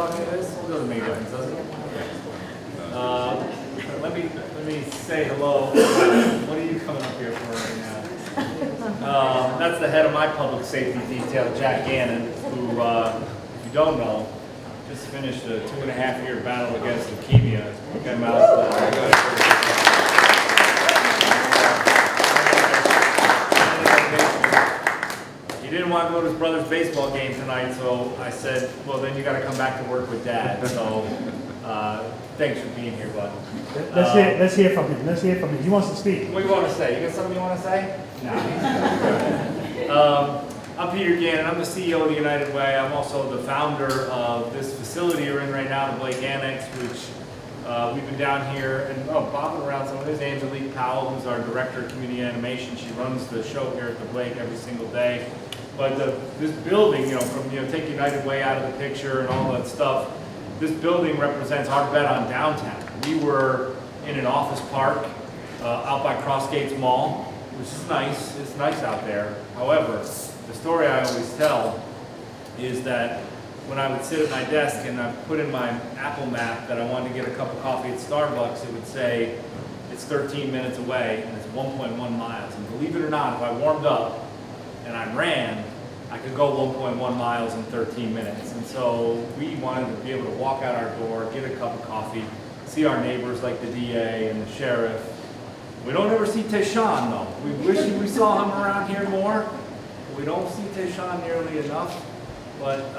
about any of this? It doesn't make a difference, does it? Let me say hello. What are you coming up here for right now? That's the head of my public safety detail, Jack Gannon, who, if you don't know, just finished a 2.5-year battle against leukemia. Got him out. He didn't want to go to his brother's baseball game tonight, so I said, well, then you got to come back to work with Dad. So thanks for being here, bud. Let's hear from him. Let's hear from him. He wants to speak. What do you want to say? You got something you want to say? No. I'm Peter Gannon. I'm the CEO of the United Way. I'm also the founder of this facility you're in right now, the Blake Annex, which we've been down here and bobbing around. So there's Angelique Powell, who's our director of community animation. She runs the show here at the Blake every single day. But this building, take United Way out of the picture and all that stuff, this building represents our bet on downtown. We were in an office park out by Crossgates Mall, which is nice. It's nice out there. However, the story I always tell is that when I would sit at my desk and I put in my Apple map that I wanted to get a cup of coffee at Starbucks, it would say it's 13 minutes away and it's 1.1 miles. And believe it or not, if I warmed up and I ran, I could go 1.1 miles in 13 minutes. And so we wanted to be able to walk out our door, get a cup of coffee, see our neighbors like the DA and the sheriff. We don't ever see Tayshawn though. We wish we saw him around here more. We don't see Tayshawn nearly enough. But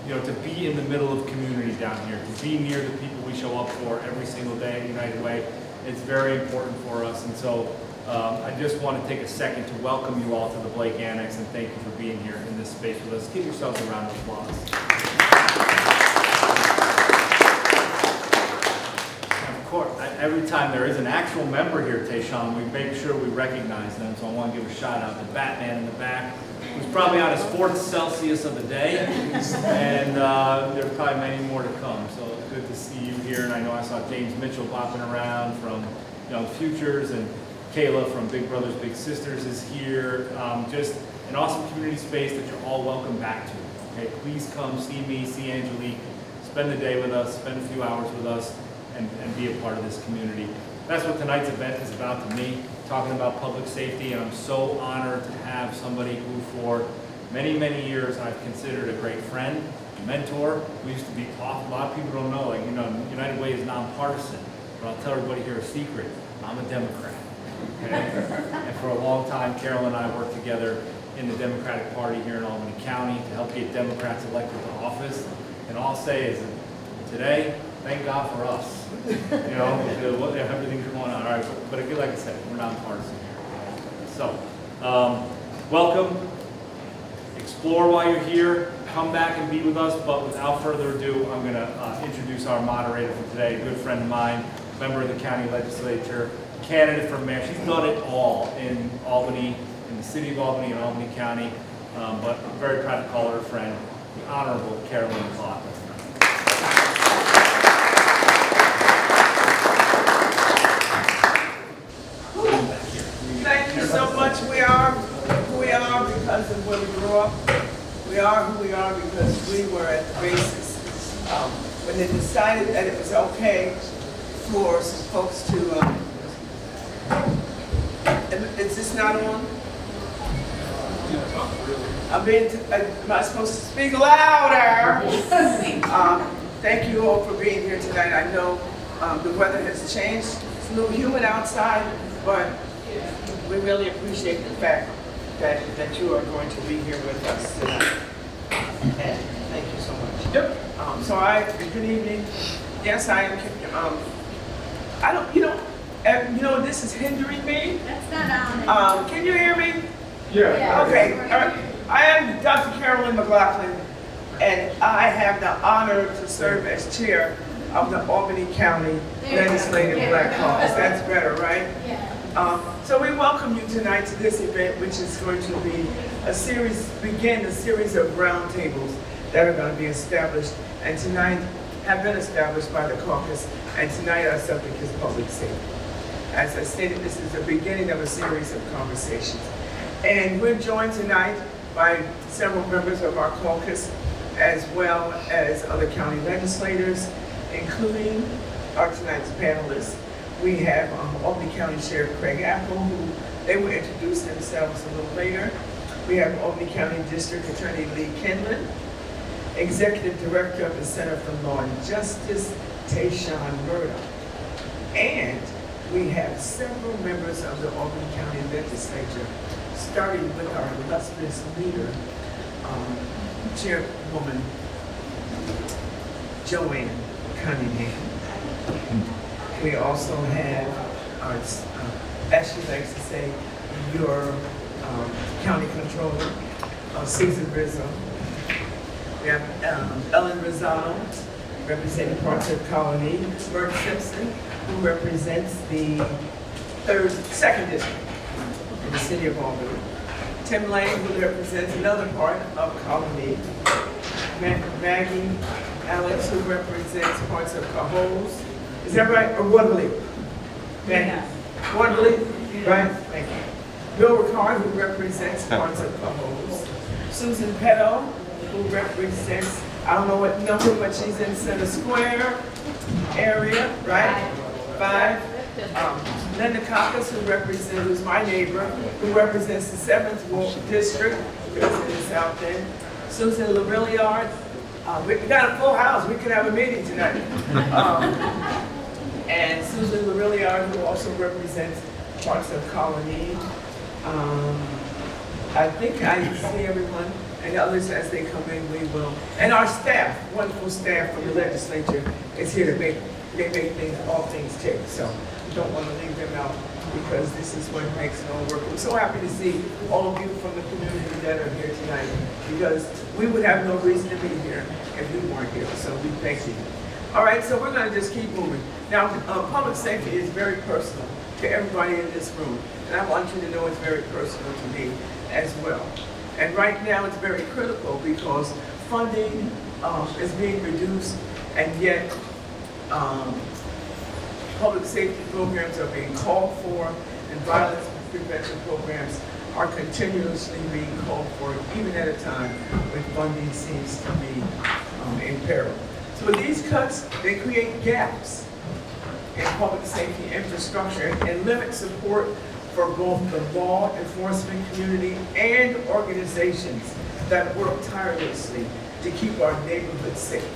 to be in the middle of community down here, to be near the people we show up for every single day at United Way, it's very important for us. And so I just want to take a second to welcome you all to the Blake Annex and thank you for being here in this space with us. Give yourselves a round of applause. And of course, every time there is an actual member here, Tayshawn, we make sure we recognize them. So I want to give a shout out to Batman in the back, who's probably on his 4th Celsius of the day, and there are probably many more to come. So it's good to see you here. And I know I saw James Mitchell bopping around from Young Futures, and Kayla from Big Brothers Big Sisters is here. Just an awesome community space that you're all welcome back to. Okay, please come see me, see Angelique, spend the day with us, spend a few hours with us, and be a part of this community. That's what tonight's event is about to me, talking about public safety, and I'm so honored to have somebody who for many, many years I've considered a great friend, a mentor. We used to be off, a lot of people don't know, United Way is nonpartisan, but I'll tell everybody here a secret, I'm a Democrat. Okay? And for a long time, Carol and I worked together in the Democratic Party here in Albany County to help get Democrats elected to office. And all I'll say is that today, thank God for us. Everything's going on. All right, but like I said, we're nonpartisan here. So, welcome. Explore while you're here. Come back and be with us. But without further ado, I'm going to introduce our moderator for today, a good friend of mine, member of the county legislature, candidate for mayor. She's done it all in Albany, in the city of Albany and Albany County. But I'm very proud to call her a friend, the Honorable Carolyn Clark. Thank you so much. We are who we are because of where we grew up. We are who we are because we were at the basis. When they decided that it was okay for some folks to, is this not on? Am I supposed to speak louder? Thank you all for being here tonight. I know the weather has changed. It's a little humid outside, but we really appreciate the fact that you are going to be here with us tonight. And thank you so much. Yep. Good evening. Yes, I am. This is hindering me. That's not on. Can you hear me? Yeah. Okay. All right. I am Dr. Carolyn McLaughlin, and I have the honor to serve as chair of the Albany County Legislative Black Caucus. That's better, right? Yeah. So we welcome you tonight to this event, which is going to be a series of roundtables that are going to be established, and tonight have been established by the caucus, and tonight our subject is public safety. As I stated, this is the beginning of a series of conversations. And we're joined tonight by several members of our caucus. as well as other county legislators, including our tonight's panelists. We have Albany County Sheriff Craig Apple, who they will introduce themselves a little later. We have Albany County District Attorney Lee Kinlan, Executive Director of the Center for Law and Justice, Tayshawn Murdoch. And we have several members of the Albany County Legislature, starting with our illustrious leader, Chairwoman Joanne Cunningham. We also have our, as she likes to say, your County Controller, Susan Rizzo. We have Ellen Rosado, representing parts of Colony, Bert Simpson, who represents the second district in the city of Albany. Tim Lane, who represents another part of Colony. Maggie Alex, who represents parts of Cohoes. Is that right? Or Waterloo? Maggie? Waterloo? Right? Thank you. Bill Ricard, who represents parts of Cohoes. Susan Petto, who represents, I don't know what number, but she's in Center Square area, right? 5. Linda Caucus, who's my neighbor, who represents the 7th District, because it is out there. Susan LaBrilliard, we got a full house, we could have a meeting tonight. And Susan LaBrilliard, who also represents parts of Colony. I think I see everyone, and others as they come in, we will. And our staff, wonderful staff from the legislature, is here to make all things tick. So we don't want to leave them out, because this is what makes it all work. I'm so happy to see all of you from the community that are here tonight, because we would have no reason to be here if we weren't here. So we thank you. All right, so we're going to just keep moving. Now, public safety is very personal to everybody in this room, and I want you to know it's very personal to me as well. And right now it's very critical, because funding is being reduced, and yet public safety programs are being called for, and violence prevention programs are continuously being called for, even at a time when funding seems to be in peril. So with these cuts, they create gaps in public safety infrastructure and limit support for both the law enforcement community and organizations that work tirelessly to keep our neighborhoods safe.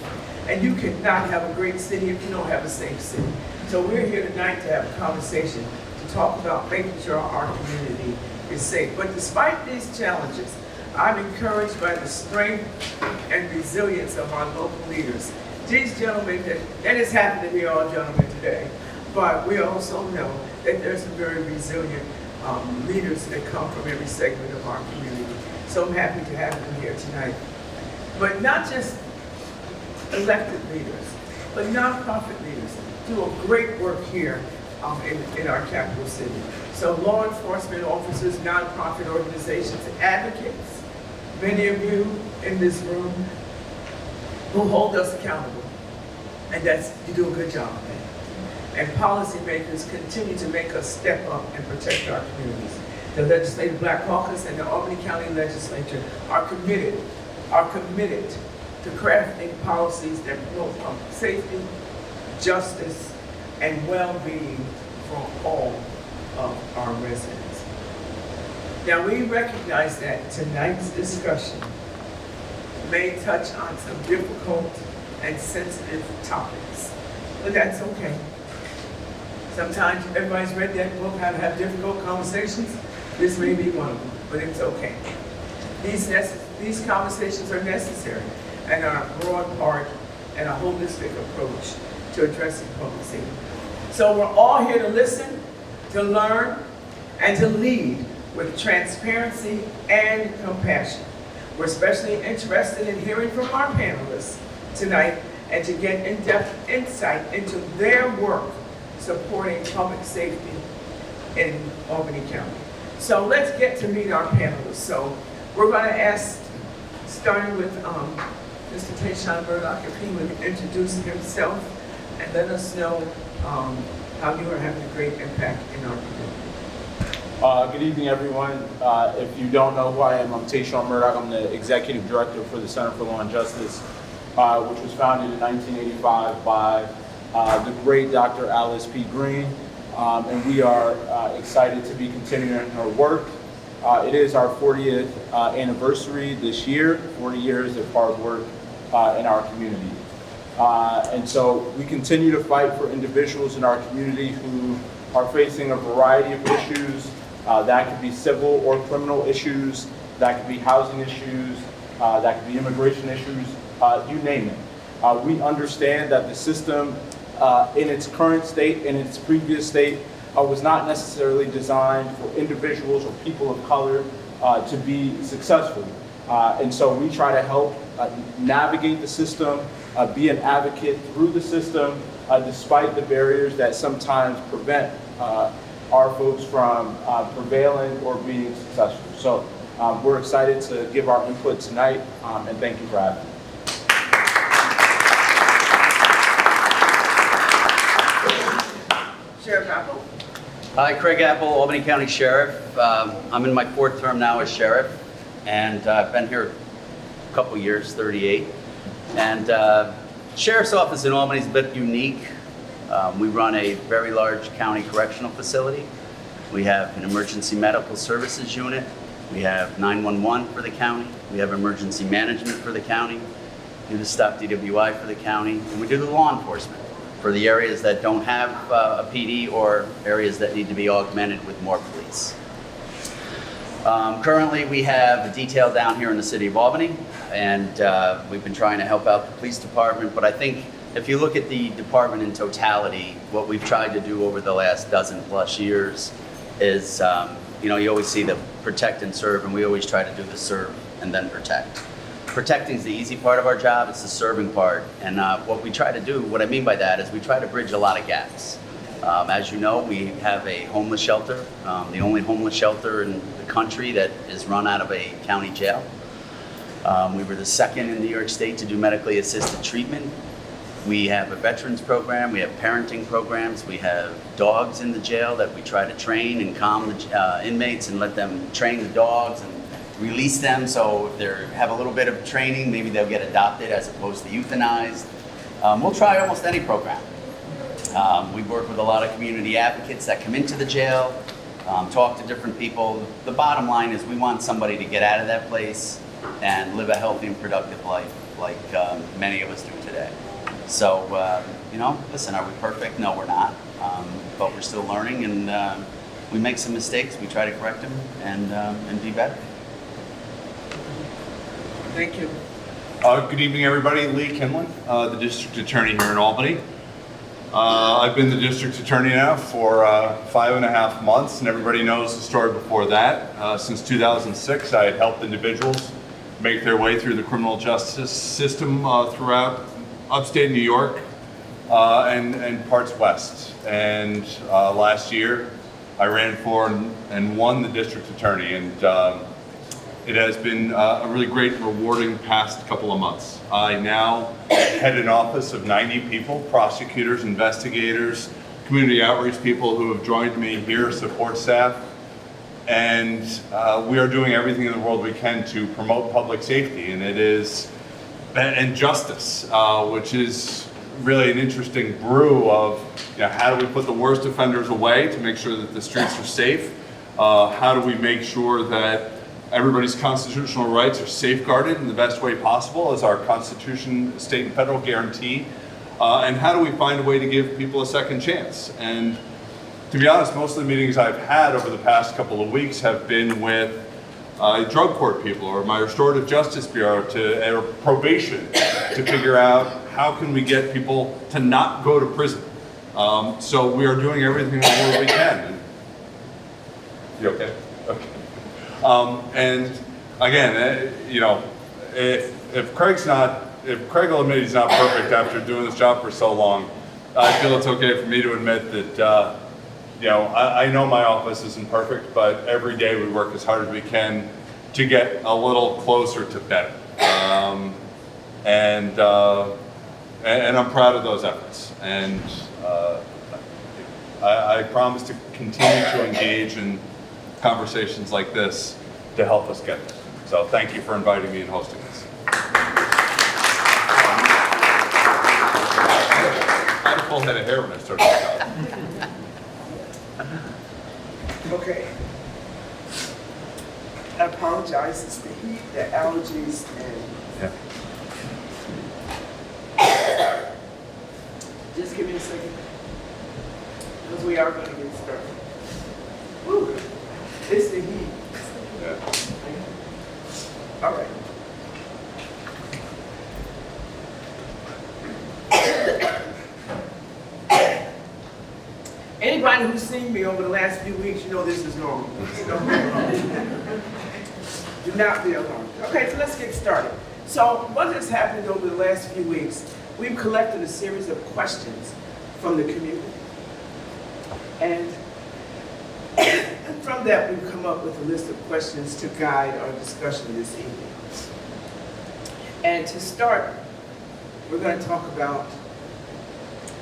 And you cannot have a great city if you don't have a safe city. So we're here tonight to have a conversation to talk about making sure our community is safe. But despite these challenges, I'm encouraged by the strength and resilience of our local leaders. These gentlemen, that is happy to be all gentlemen today, but we also know that there's some very resilient leaders that come from every segment of our community. So I'm happy to have them here tonight. But not just elected leaders, but nonprofit leaders do a great work here in our capital city. So law enforcement officers, nonprofit organizations, advocates, many of you in this room who hold us accountable. And you do a good job of that. And policymakers continue to make us step up and protect our communities. The Legislative Black Caucus and the Albany County Legislature are committed to crafting policies that promote public safety, justice, and well-being for all of our residents. Now, we recognize that tonight's discussion may touch on some difficult and sensitive topics, but that's okay. Sometimes everybody's read that book, How to Have Difficult Conversations. This may be one of them, but it's okay. These conversations are necessary and are a broad part and a holistic approach to addressing public safety. So we're all here to listen, to learn, and to lead with transparency and compassion. We're especially interested in hearing from our panelists tonight and to get in-depth insight into their work supporting public safety in Albany County. So let's get to meet our panelists. So we're going to ask, starting with Mr. Tayshawn Murdoch, if he would introduce himself and let us know how you are having a great impact in our community. Good evening, everyone. If you don't know who I am, I'm Tayshawn Murdoch. I'm the Executive Director for the Center for Law and Justice, which was founded in 1985 by the great Dr. Alice P. Green. And we are excited to be continuing her work. It is our 40th anniversary this year, 40 years of hard work in our community. And so we continue to fight for individuals in our community who are facing a variety of issues. That could be civil or criminal issues, that could be housing issues, that could be immigration issues, you name it. We understand that the system in its current state, in its previous state, was not necessarily designed for individuals or people of color to be successful. And so we try to help navigate the system, be an advocate through the system, despite the barriers that sometimes prevent our folks from prevailing or being successful. So we're excited to give our input tonight, and thank you for having me. Sheriff Apple? Hi, Craig Apple, Albany County Sheriff. I'm in my 4th term now as sheriff, and I've been here a couple years, 38. And Sheriff's Office in Albany is a bit unique. We run a very large county correctional facility. We have an emergency medical services unit. We have 911 for the county. We have emergency management for the county. We do the stop DWI for the county. And we do the law enforcement for the areas that don't have a PD or areas that need to be augmented with more police. Currently, we have a detail down here in the city of Albany, and we've been trying to help out the police department, but I think if you look at the department in totality, what we've tried to do over the last dozen+ years is, you always see the protect and serve, and we always try to do the serve and then protect. Protecting is the easy part of our job, it's the serving part. And what we try to do, what I mean by that is we try to bridge a lot of gaps. As you know, we have a homeless shelter, the only homeless shelter in the country that is run out of a county jail. We were the 2nd in New York State to do medically assisted treatment. We have a veterans program, we have parenting programs, we have dogs in the jail that we try to train and calm the inmates and let them train the dogs and release them, so if they have a little bit of training, maybe they'll get adopted as opposed to euthanized. We'll try almost any program. We work with a lot of community advocates that come into the jail, talk to different people. The bottom line is we want somebody to get out of that place and live a healthy and productive life like many of us do today. So, listen, are we perfect? No, we're not, but we're still learning, and we make some mistakes, we try to correct them and be better. Thank you. Good evening, everybody. Lee Kimlin, the district attorney here in Albany. I've been the district attorney now for 5.5 months, and everybody knows the story before that. Since 2006, I had helped individuals make their way through the criminal justice system throughout upstate New York and parts west. And last year, I ran for and won the district attorney, and it has been a really great, rewarding past couple of months. I now head an office of 90 people, prosecutors, investigators, community outreach people who have joined me here, support staff, and we are doing everything in the world we can to promote public safety, and justice, which is really an interesting brew of how do we put the worst offenders away to make sure that the streets are safe? How do we make sure that everybody's constitutional rights are safeguarded in the best way possible as our Constitution, state and federal guarantee? And how do we find a way to give people a second chance? And to be honest, most of the meetings I've had over the past couple of weeks have been with drug court people or my restorative justice bureau or probation to figure out how can we get people to not go to prison. So we are doing everything in the world we can. You okay? Okay. And again, if Craig will admit he's not perfect after doing this job for so long, I feel it's okay for me to admit that, I know my office isn't perfect, but every day we work as hard as we can to get a little closer to better. And I'm proud of those efforts. And I promise to continue to engage in conversations like this to help us get there. So thank you for inviting me and hosting this. I had a full head of hair when I started this job. Okay. I apologize, it's the heat, the allergies, and Yeah. just give me a second. Because we are going to get started. Woo. It's the heat. Yeah. All right. Anybody who's seen me over the last few weeks, you know this is normal. So, do not be alarmed. Okay, so let's get started. So what has happened over the last few weeks, we've collected a series of questions from the community. And from that, we've come up with a list of questions to guide our discussion this evening. And to start, we're going to talk about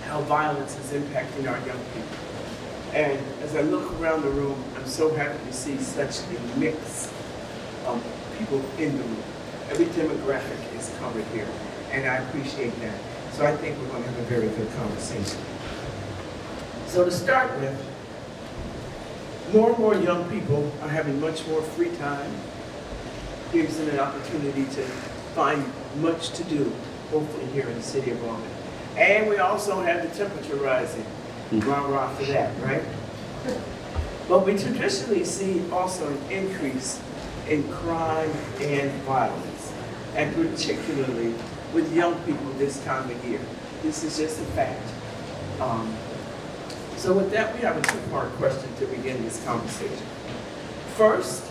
how violence is impacting our young people. And as I look around the room, I'm so happy to see such a mix of people in the room. Every demographic is covered here, and I appreciate that. So I think we're going to have a very good conversation. So to start with, more and more young people are having much more free time. Gives them an opportunity to find much to do, hopefully here in the city of Albany. And we also have the temperature rising. Rah-rah for that, right? But we traditionally see also an increase in crime and violence, and particularly with young people this time of year. This is just a fact. So with that, we have a two-part question to begin this conversation. First,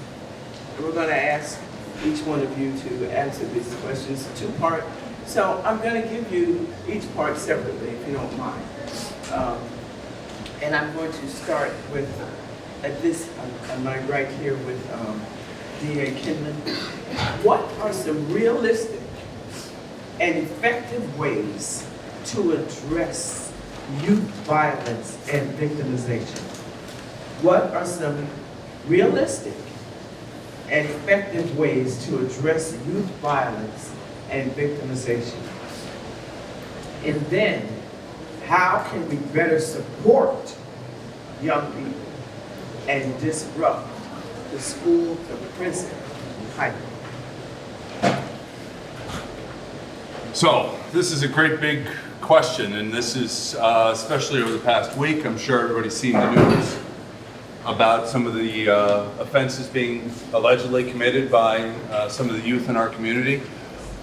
we're going to ask each one of you to answer these questions, two-part. So I'm going to give you each part separately, if you don't mind. And I'm going to start with, on my right here with D.A. Kinlan. What are some realistic and effective ways to address youth violence and victimization? What are some realistic and effective ways to address youth violence and victimization? And then, how can we better support young people and disrupt the school to prison hype? So this is a great big question, and this is especially over the past week. I'm sure everybody's seen the news about some of the offenses being allegedly committed by some of the youth in our community.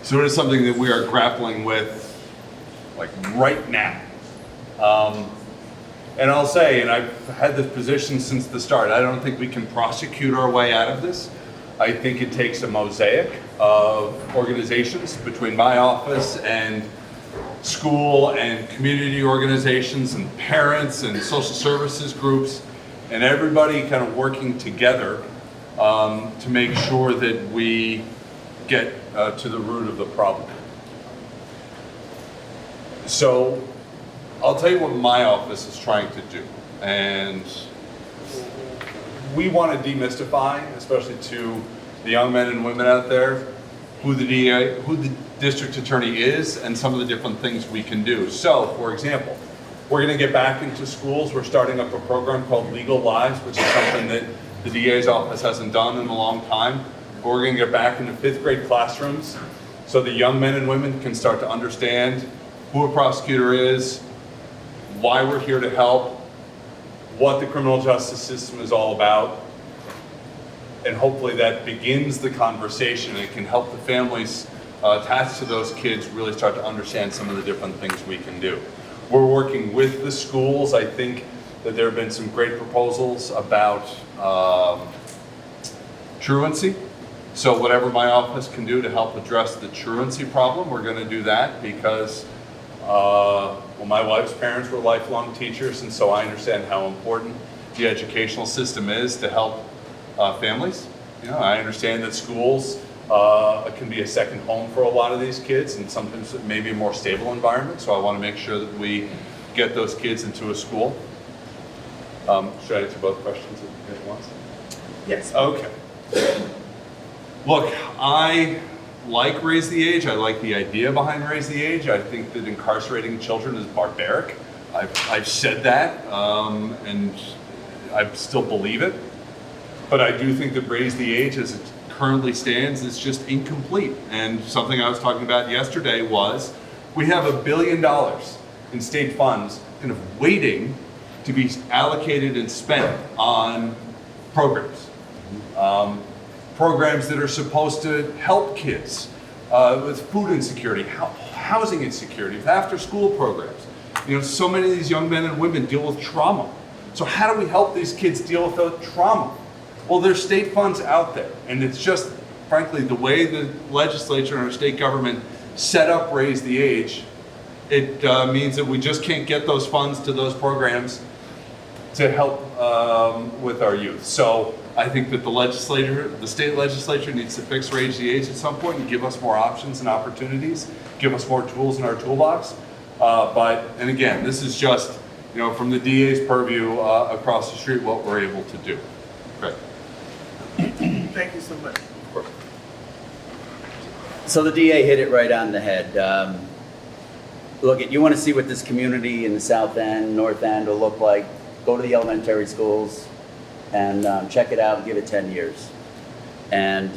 So it is something that we are grappling with, like right now. And I'll say, and I've had this position since the start, I don't think we can prosecute our way out of this. I think it takes a mosaic of organizations between my office and school and community organizations and parents and social services groups, and everybody kind of working together to make sure that we get to the root of the problem. So I'll tell you what my office is trying to do, and we want to demystify, especially to the young men and women out there, who the DA, who the district attorney is, and some of the different things we can do. So, for example, we're going to get back into schools. We're starting up a program called Legal Lives, which is something that the DA's office hasn't done in a long time. But we're going to get back into 5th grade classrooms so the young men and women can start to understand who a prosecutor is, why we're here to help, what the criminal justice system is all about, and hopefully that begins the conversation and can help the families attached to those kids really start to understand some of the different things we can do. We're working with the schools. I think that there have been some great proposals about truancy. So whatever my office can do to help address the truancy problem, we're going to do that, because well, my wife's parents were lifelong teachers, and so I understand how important the educational system is to help families. You know, I understand that schools can be a second home for a lot of these kids, and sometimes it may be a more stable environment, so I want to make sure that we get those kids into a school. Should I answer both questions at once? Yes. Okay. Look, I like Raise the Age. I like the idea behind Raise the Age. I think that incarcerating children is barbaric. I've said that, and I still believe it. But I do think that Raise the Age, as it currently stands, is just incomplete. And something I was talking about yesterday was we have $1 billion in state funds kind of waiting to be allocated and spent on programs. Programs that are supposed to help kids with food insecurity, housing insecurity, with after-school programs. You know, so many of these young men and women deal with trauma. So how do we help these kids deal with the trauma? Well, there's state funds out there, and it's just, frankly, the way the legislature and our state government set up Raise the Age, it means that we just can't get those funds to those programs to help with our youth. So I think that the state legislature needs to fix Raise the Age at some point and give us more options and opportunities, give us more tools in our toolbox. And again, this is just, you know, from the DA's purview across the street, what we're able to do. Great. Thank you so much. So the DA hit it right on the head. Look, you want to see what this community in the South End, North End will look like, go to the elementary schools and check it out and give it 10 years. And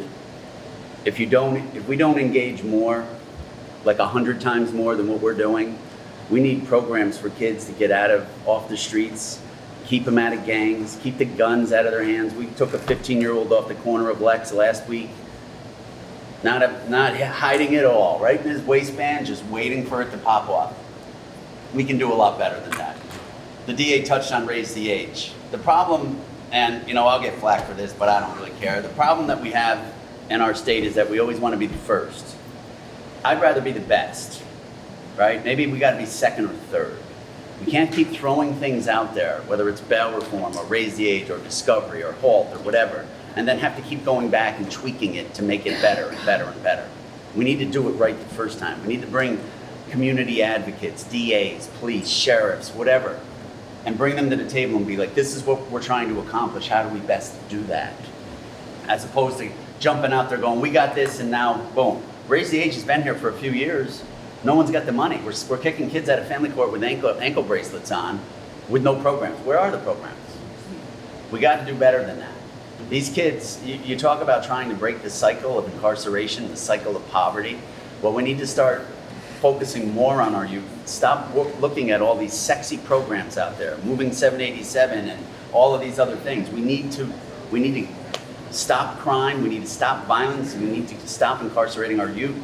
if we don't engage more, like 100 times more than what we're doing, we need programs for kids to get off the streets, keep them out of gangs, keep the guns out of their hands. We took a 15-year-old off the corner of Lex last week, not hiding it all, right in his waistband, just waiting for it to pop off. We can do a lot better than that. The DA touched on Raise the Age. The problem, and you know, I'll get flack for this, but I don't really care. The problem that we have in our state is that we always want to be the first. I'd rather be the best, right? Maybe we got to be second or third. We can't keep throwing things out there, whether it's bail reform or Raise the Age or Discovery or HALT or whatever, and then have to keep going back and tweaking it to make it better and better and better. We need to do it right the first time. We need to bring community advocates, DAs, police, sheriffs, whatever, and bring them to the table and be like, this is what we're trying to accomplish. How do we best do that? As opposed to jumping out there going, we got this, and now, boom. Raise the Age has been here for a few years. No one's got the money. We're kicking kids out of family court with ankle bracelets on with no programs. Where are the programs? We got to do better than that. These kids, you talk about trying to break the cycle of incarceration, the cycle of poverty. Well, we need to start focusing more on our youth. Stop looking at all these sexy programs out there, Moving 787 and all of these other things. We need to stop crime. We need to stop violence. We need to stop incarcerating our youth.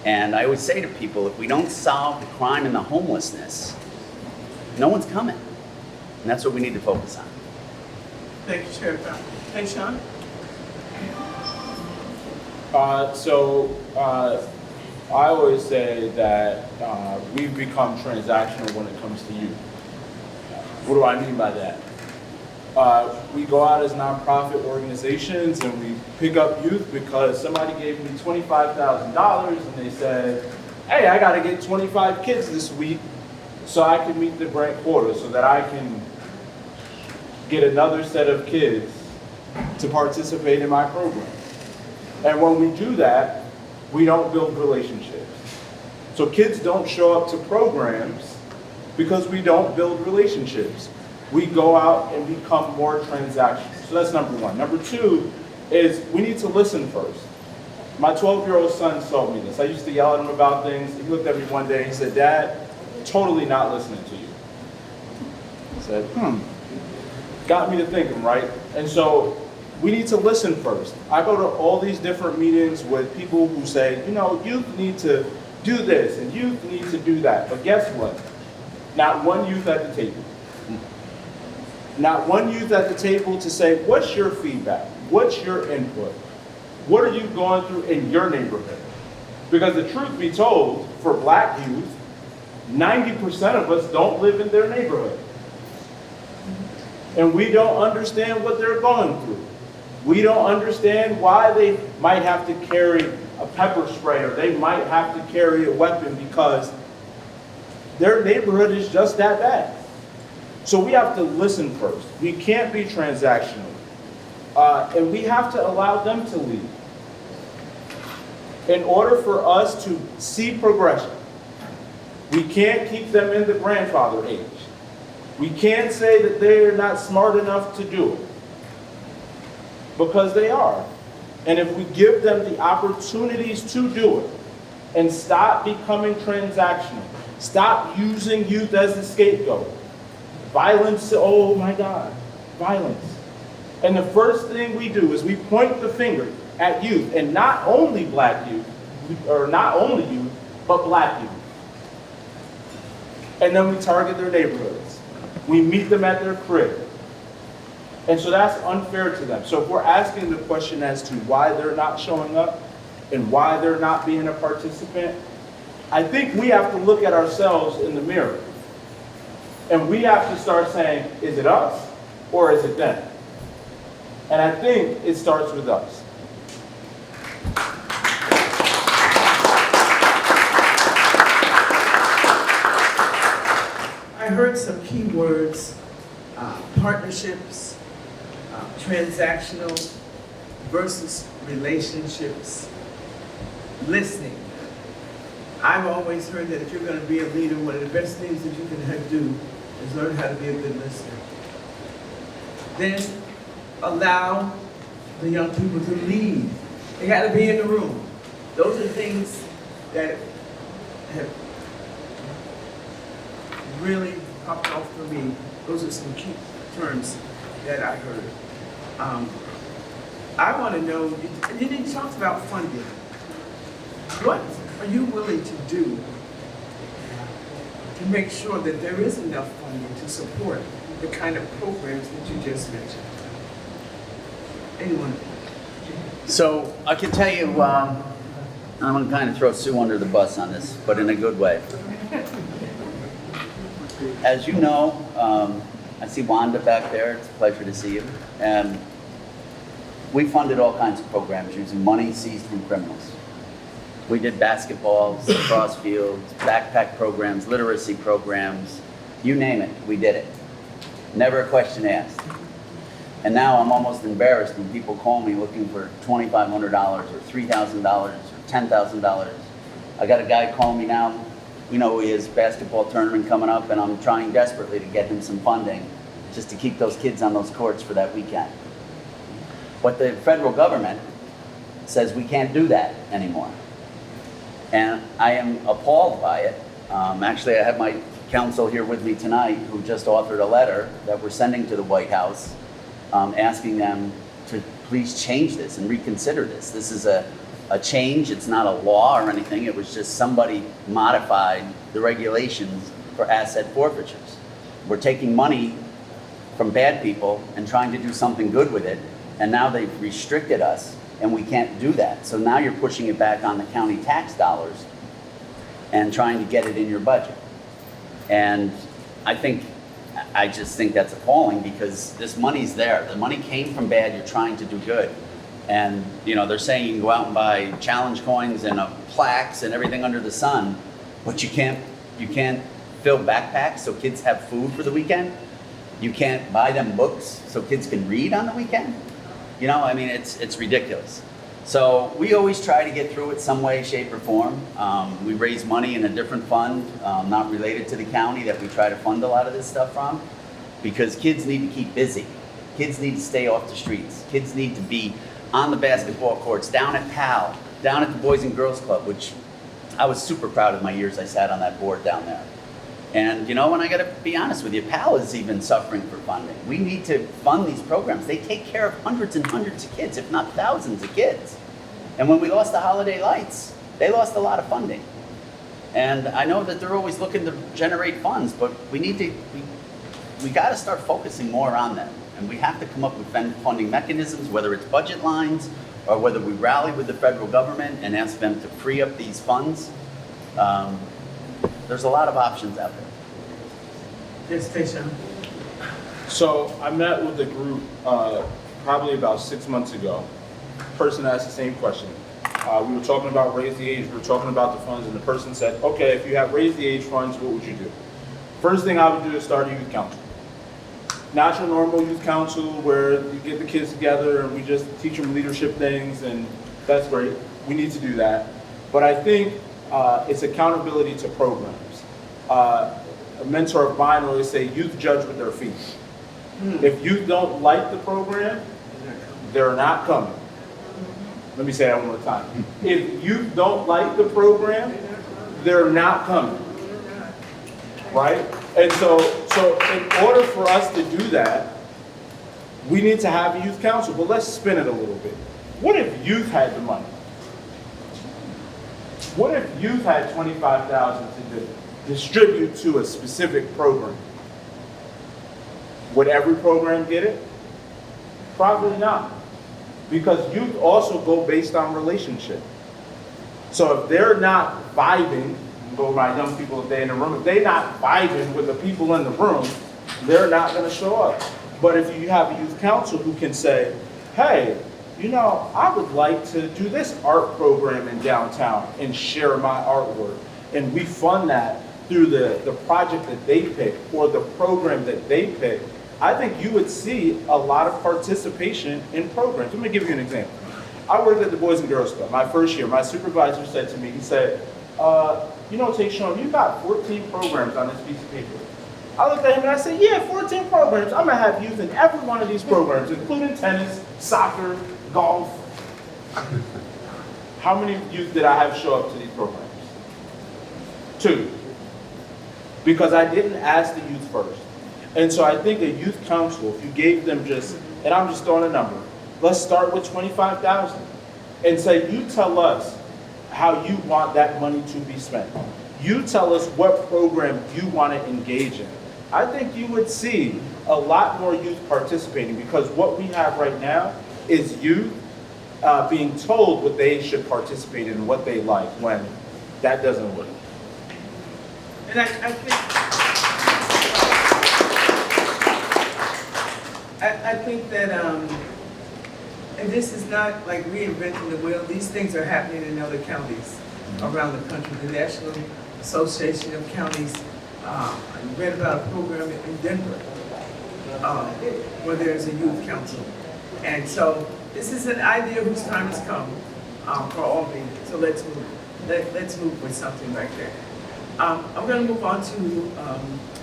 And I always say to people, if we don't solve the crime and the homelessness, no one's coming. And that's what we need to focus on. Thank you, Sheriff Brown. Hey, Sean? I always say that we've become transactional when it comes to youth. What do I mean by that? We go out as nonprofit organizations and we pick up youth because somebody gave me $25,000 and they said, hey, I got to get 25 kids this week so I can meet the grant quota so that I can get another set of kids to participate in my program. And when we do that, we don't build relationships. So kids don't show up to programs because we don't build relationships. We go out and become more transactional. So that's number one. Number two is we need to listen first. My 12-year-old son saw me this. I used to yell at him about things. He looked at me one day and he said, Dad, totally not listening to you. I said, Got me to thinking, right? And so we need to listen first. I go to all these different meetings with people who say, you know, youth need to do this and youth need to do that. But guess what? Not one youth at the table. Not one youth at the table to say, what's your feedback? What's your input? What are you going through in your neighborhood? Because the truth be told, for black youth, 90% of us don't live in their neighborhood. And we don't understand what they're going through. We don't understand why they might have to carry a pepper spray or they might have to carry a weapon because their neighborhood is just that bad. So we have to listen first. We can't be transactional. And we have to allow them to lead. In order for us to see progression, we can't keep them in the grandfather age. We can't say that they're not smart enough to do it, because they are. And if we give them the opportunities to do it and stop becoming transactional, stop using youth as the scapegoat, violence, oh my God, violence. And the first thing we do is we point the finger at youth, and not only black youth, or not only youth, but black youth. And then we target their neighborhoods. We meet them at their crib. And so that's unfair to them. So if we're asking the question as to why they're not showing up and why they're not being a participant, I think we have to look at ourselves in the mirror. And we have to start saying, is it us or is it them? And I think it starts with us. I heard some key words, partnerships, transactional versus relationships, listening. I've always heard that if you're going to be a leader, one of the best things that you can do is learn how to be a good listener. Then allow the young people to lead. They got to be in the room. Those are things that have really popped off for me. Those are some key terms that I heard. I want to know, you talked about funding. What are you willing to do to make sure that there is enough funding to support the kind of programs that you just mentioned? Anyone? So I can tell you, I'm going to kind of throw Sue under the bus on this, but in a good way. As you know, I see Wanda back there. It's a pleasure to see you. And we funded all kinds of programs using money seized from criminals. We did basketballs, lacrosse fields, backpack programs, literacy programs, you name it, we did it. Never a question asked. And now I'm almost embarrassed when people call me looking for $2,500 or $3,000 or $10,000. I got a guy calling me now, you know, he has a basketball tournament coming up, and I'm trying desperately to get him some funding just to keep those kids on those courts for that weekend. But the federal government says we can't do that anymore. And I am appalled by it. Actually, I have my counsel here with me tonight who just authored a letter that we're sending to the White House asking them to please change this and reconsider this. This is a change. It's not a law or anything. It was just somebody modified the regulations for asset forfeitures. We're taking money from bad people and trying to do something good with it, and now they've restricted us, and we can't do that. So now you're pushing it back on the county tax dollars and trying to get it in your budget. And I just think that's appalling, because this money's there. The money came from bad, you're trying to do good. And you know, they're saying you can go out and buy challenge coins and plaques and everything under the sun, but you can't fill backpacks so kids have food for the weekend. You can't buy them books so kids can read on the weekend. You know, I mean, it's ridiculous. So we always try to get through it some way, shape, or form. We raise money in a different fund, not related to the county, that we try to fund a lot of this stuff from, because kids need to keep busy. Kids need to stay off the streets. Kids need to be on the basketball courts, down at PAL, down at the Boys and Girls Club, which I was super proud of my years I sat on that board down there. And you know, and I gotta be honest with you, PAL is even suffering for funding. We need to fund these programs. They take care of hundreds and hundreds of kids, if not thousands of kids. And when we lost the Holiday Lights, they lost a lot of funding. And I know that they're always looking to generate funds, but we gotta start focusing more on them. And we have to come up with funding mechanisms, whether it's budget lines or whether we rally with the federal government and ask them to free up these funds. There's a lot of options out there. Yes, Tayshaun. So I met with a group probably about 6 months ago. Person asked the same question. We were talking about raise the age, we were talking about the funds, and the person said, okay, if you have raised the age funds, what would you do? First thing I would do is start a youth council. not your normal youth council where you get the kids together and we just teach them leadership things, and that's great. We need to do that. But I think it's accountability to programs. A mentor of mine always say, youth judge with their feet. If youth don't like the program, they're not coming. Let me say that one more time. If youth don't like the program, they're not coming. Right? And so in order for us to do that, we need to have a youth council. But let's spin it a little bit. What if youth had the money? What if youth had $25,000 to distribute to a specific program? Would every program get it? Probably not. Because youth also go based on relationship. So if they're not vibing, go with my young people if they're in the room, if they're not vibing with the people in the room, they're not going to show up. But if you have a youth council who can say, hey, you know, I would like to do this art program in downtown and share my artwork. And we fund that through the project that they pick or the program that they pick. I think you would see a lot of participation in programs. Let me give you an example. I worked at the Boys and Girls Club my first year. My supervisor said to me, he said, you know, Tayshawn, you've got 14 programs on this piece of paper. I looked at him and I said, yeah, 14 programs. I'm going to have youth in every one of these programs, including tennis, soccer, golf. How many youth did I have show up to these programs? 2. Because I didn't ask the youth first. And so I think a youth council, if you gave them just, and I'm just throwing a number, let's start with $25,000 and say, you tell us how you want that money to be spent. You tell us what program you want to engage in. I think you would see a lot more youth participating, because what we have right now is youth being told what they should participate in and what they like, when that doesn't work. And I think that, and this is not like reinventing the wheel. These things are happening in other counties around the country. The National Association of Counties, I read about a program in Denver where there's a youth council. And so this is an idea whose time has come for Albany. So let's move. Let's move with something back there. I'm going to move on to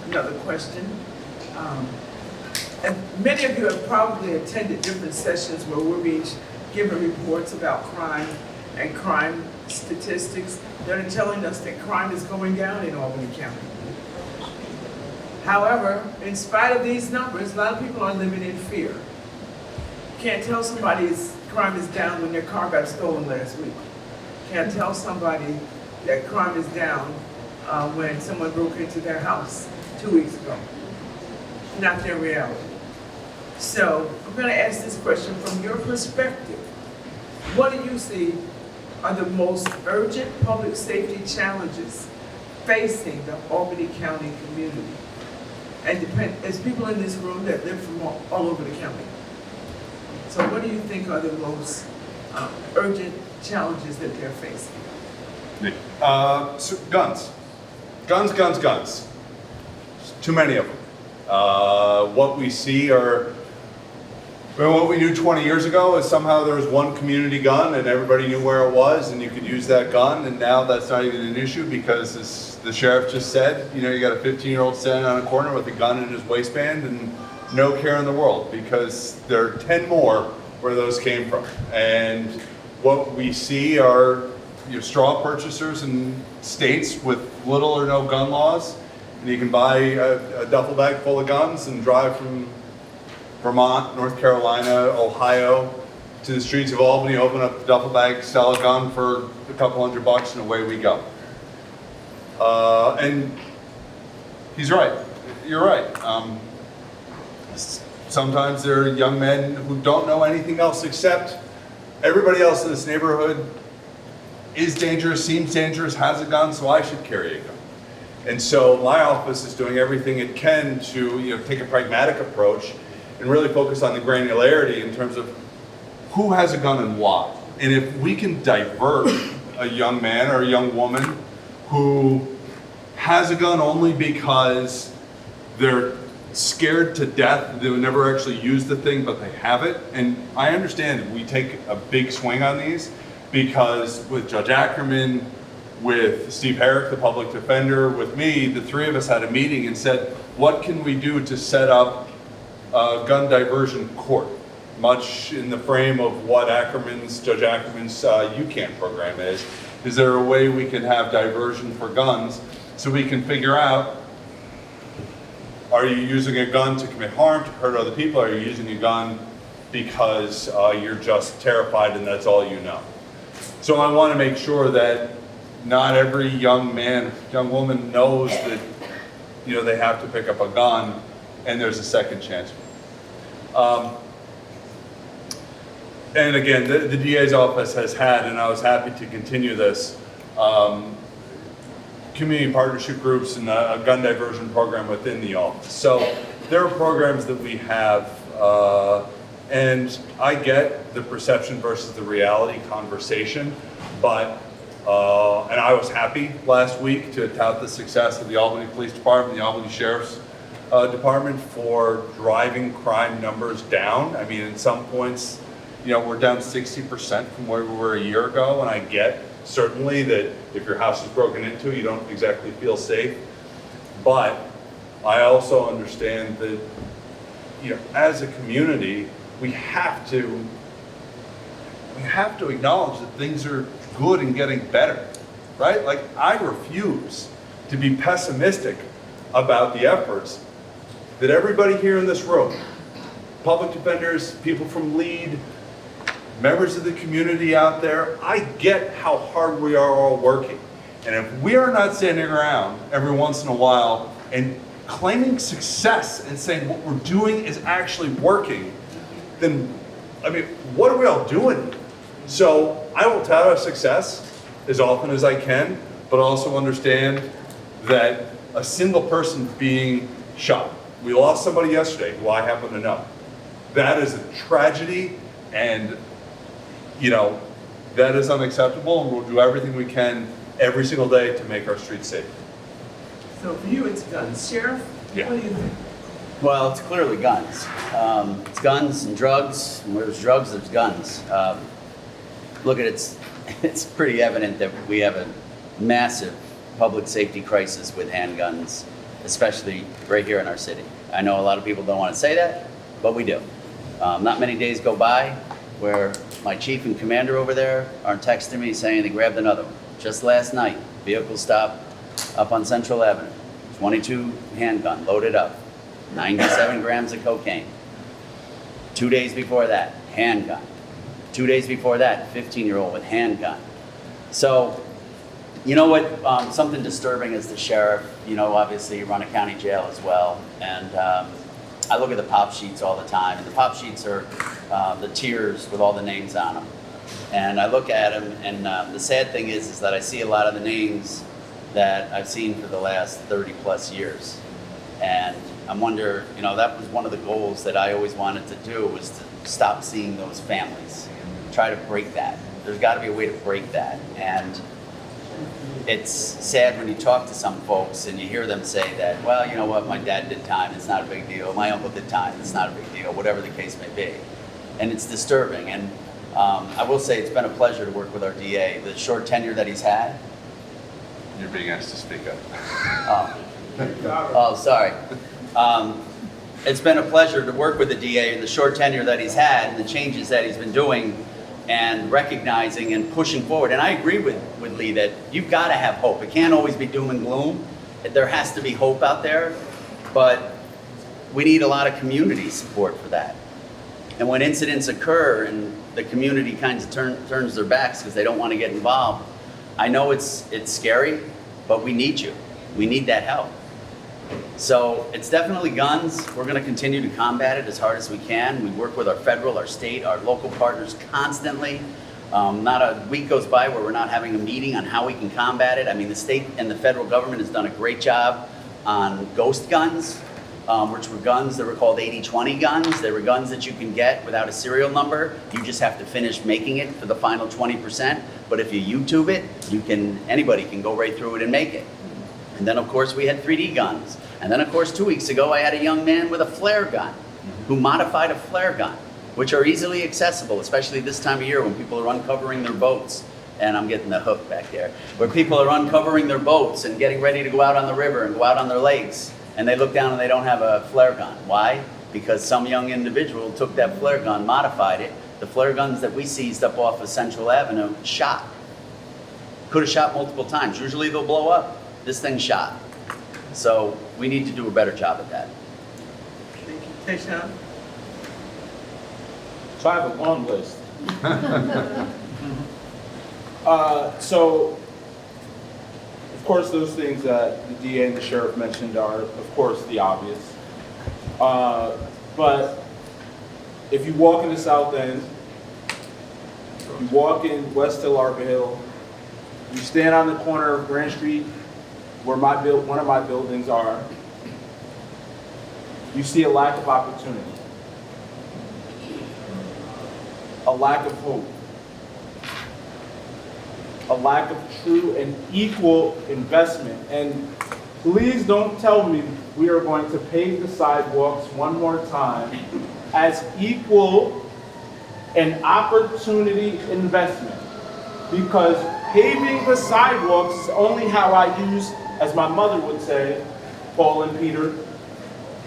another question. And many of you have probably attended different sessions where we're being given reports about crime and crime statistics that are telling us that crime is going down in Albany County. However, in spite of these numbers, a lot of people are living in fear. You can't tell somebody's crime is down when their car got stolen last week. You can't tell somebody that crime is down when someone broke into their house 2 weeks ago. Not their reality. So I'm going to ask this question from your perspective. What do you see are the most urgent public safety challenges facing the Albany County community? And as people in this room that live from all over the county. So what do you think are the most urgent challenges that they're facing? So guns. Guns. There's too many of them. What we see are, well, what we knew 20 years ago is somehow there was one community gun and everybody knew where it was and you could use that gun, and now that's not even an issue because, as the sheriff just said, you know, you got a 15-year-old standing on a corner with a gun in his waistband and no care in the world, because there are 10 more where those came from. And what we see are, you know, straw purchasers in states with little or no gun laws. And you can buy a duffel bag full of guns and drive from Vermont, North Carolina, Ohio to the streets of Albany, open up the duffel bag, sell a gun for a couple $100 and away we go. And he's right. You're right. Sometimes there are young men who don't know anything else except everybody else in this neighborhood is dangerous, seems dangerous, has a gun, so I should carry a gun. And so my office is doing everything it can to, you know, take a pragmatic approach and really focus on the granularity in terms of who has a gun and why. And if we can divert a young man or a young woman who has a gun only because they're scared to death. They would never actually use the thing, but they have it. And I understand we take a big swing on these because with Judge Ackerman, with Steve Herrick, the public defender, with me, the three of us had a meeting and said, what can we do to set up a gun diversion court? Much in the frame of what Judge Ackerman's UCAN program is. Is there a way we can have diversion for guns so we can figure out, are you using a gun to commit harm, to hurt other people? Are you using a gun because you're just terrified and that's all you know? So I want to make sure that not every young man, young woman knows that, you know, they have to pick up a gun and there's a second chance. And again, the DA's office has had, and I was happy to continue this, community partnership groups and a gun diversion program within the office. So there are programs that we have, and I get the perception versus the reality conversation, but, and I was happy last week to tout the success of the Albany Police Department, the Albany Sheriff's Department for driving crime numbers down. I mean, at some points, you know, we're down 60% from where we were a year ago, and I get certainly that if your house is broken into, you don't exactly feel safe. But I also understand that, you know, as a community, we have to acknowledge that things are good and getting better, right? Like, I refuse to be pessimistic about the efforts that everybody here in this room, public defenders, people from LEAD, members of the community out there, I get how hard we are all working. And if we are not standing around every once in a while and claiming success and saying what we're doing is actually working, then, I mean, what are we all doing? So I will tout our success as often as I can, but also understand that a single person being shot, we lost somebody yesterday who I happen to know. That is a tragedy, and you know, that is unacceptable, and we'll do everything we can every single day to make our streets safe. So for you, it's guns. Sheriff, Yeah. what do you think? Well, it's clearly guns. It's guns and drugs. And where there's drugs, there's guns. Look at it, it's pretty evident that we have a massive public safety crisis with handguns, especially right here in our city. I know a lot of people don't want to say that, but we do. Not many days go by where my chief and commander over there aren't texting me saying they grabbed another one. Just last night, vehicle stop up on Central Avenue, 22 handgun loaded up, 97 grams of cocaine. 2 days before that, handgun. 2 days before that, 15-year-old with handgun. So, you know what, something disturbing is the sheriff, you know, obviously you run a county jail as well, and I look at the pop sheets all the time, and the pop sheets are the tiers with all the names on them. And I look at them, and the sad thing is that I see a lot of the names that I've seen for the last 30 plus years. And I wonder, you know, that was one of the goals that I always wanted to do, was to stop seeing those families, try to break that. There's got to be a way to break that. And it's sad when you talk to some folks and you hear them say that, well, you know what, my dad did time, it's not a big deal. My uncle did time, it's not a big deal, whatever the case may be. And it's disturbing. And I will say it's been a pleasure to work with our DA. The short tenure that he's had. You're being asked to speak up. Oh, sorry. It's been a pleasure to work with the DA in the short tenure that he's had and the changes that he's been doing and recognizing and pushing forward. And I agree with Lee that you've got to have hope. It can't always be doom and gloom. There has to be hope out there, but we need a lot of community support for that. And when incidents occur and the community kind of turns their backs because they don't want to get involved, I know it's scary, but we need you. We need that help. So it's definitely guns. We're going to continue to combat it as hard as we can. We work with our federal, our state, our local partners constantly. Not a week goes by where we're not having a meeting on how we can combat it. I mean, the state and the federal government has done a great job on ghost guns, which were guns that were called 80-20 guns. They were guns that you can get without a serial number. You just have to finish making it for the final 20%. But if you YouTube it, anybody can go right through it and make it. And then, of course, we had 3D guns. And then, of course, 2 weeks ago, I had a young man with a flare gun who modified a flare gun, which are easily accessible, especially this time of year when people are uncovering their boats. And I'm getting the hook back there, where people are uncovering their boats and getting ready to go out on the river and go out on their lakes. And they look down and they don't have a flare gun. Why? Because some young individual took that flare gun, modified it. The flare guns that we seized up off of Central Avenue shot. Could have shot multiple times. Usually they'll blow up. This thing shot. So we need to do a better job at that. Thank you. Tayshaun? So I have a long list. So, of course, those things that the DA and the sheriff mentioned are, of course, the obvious. But if you walk in the South End, you walk in West Hill, Arbor Hill, you stand on the corner of Grand Street, where one of my buildings are, you see a lack of opportunity, a lack of hope, a lack of true and equal investment. And please don't tell me we are going to pave the sidewalks one more time as equal an opportunity investment. Because paving the sidewalks is only how I use, as my mother would say, Paul and Peter,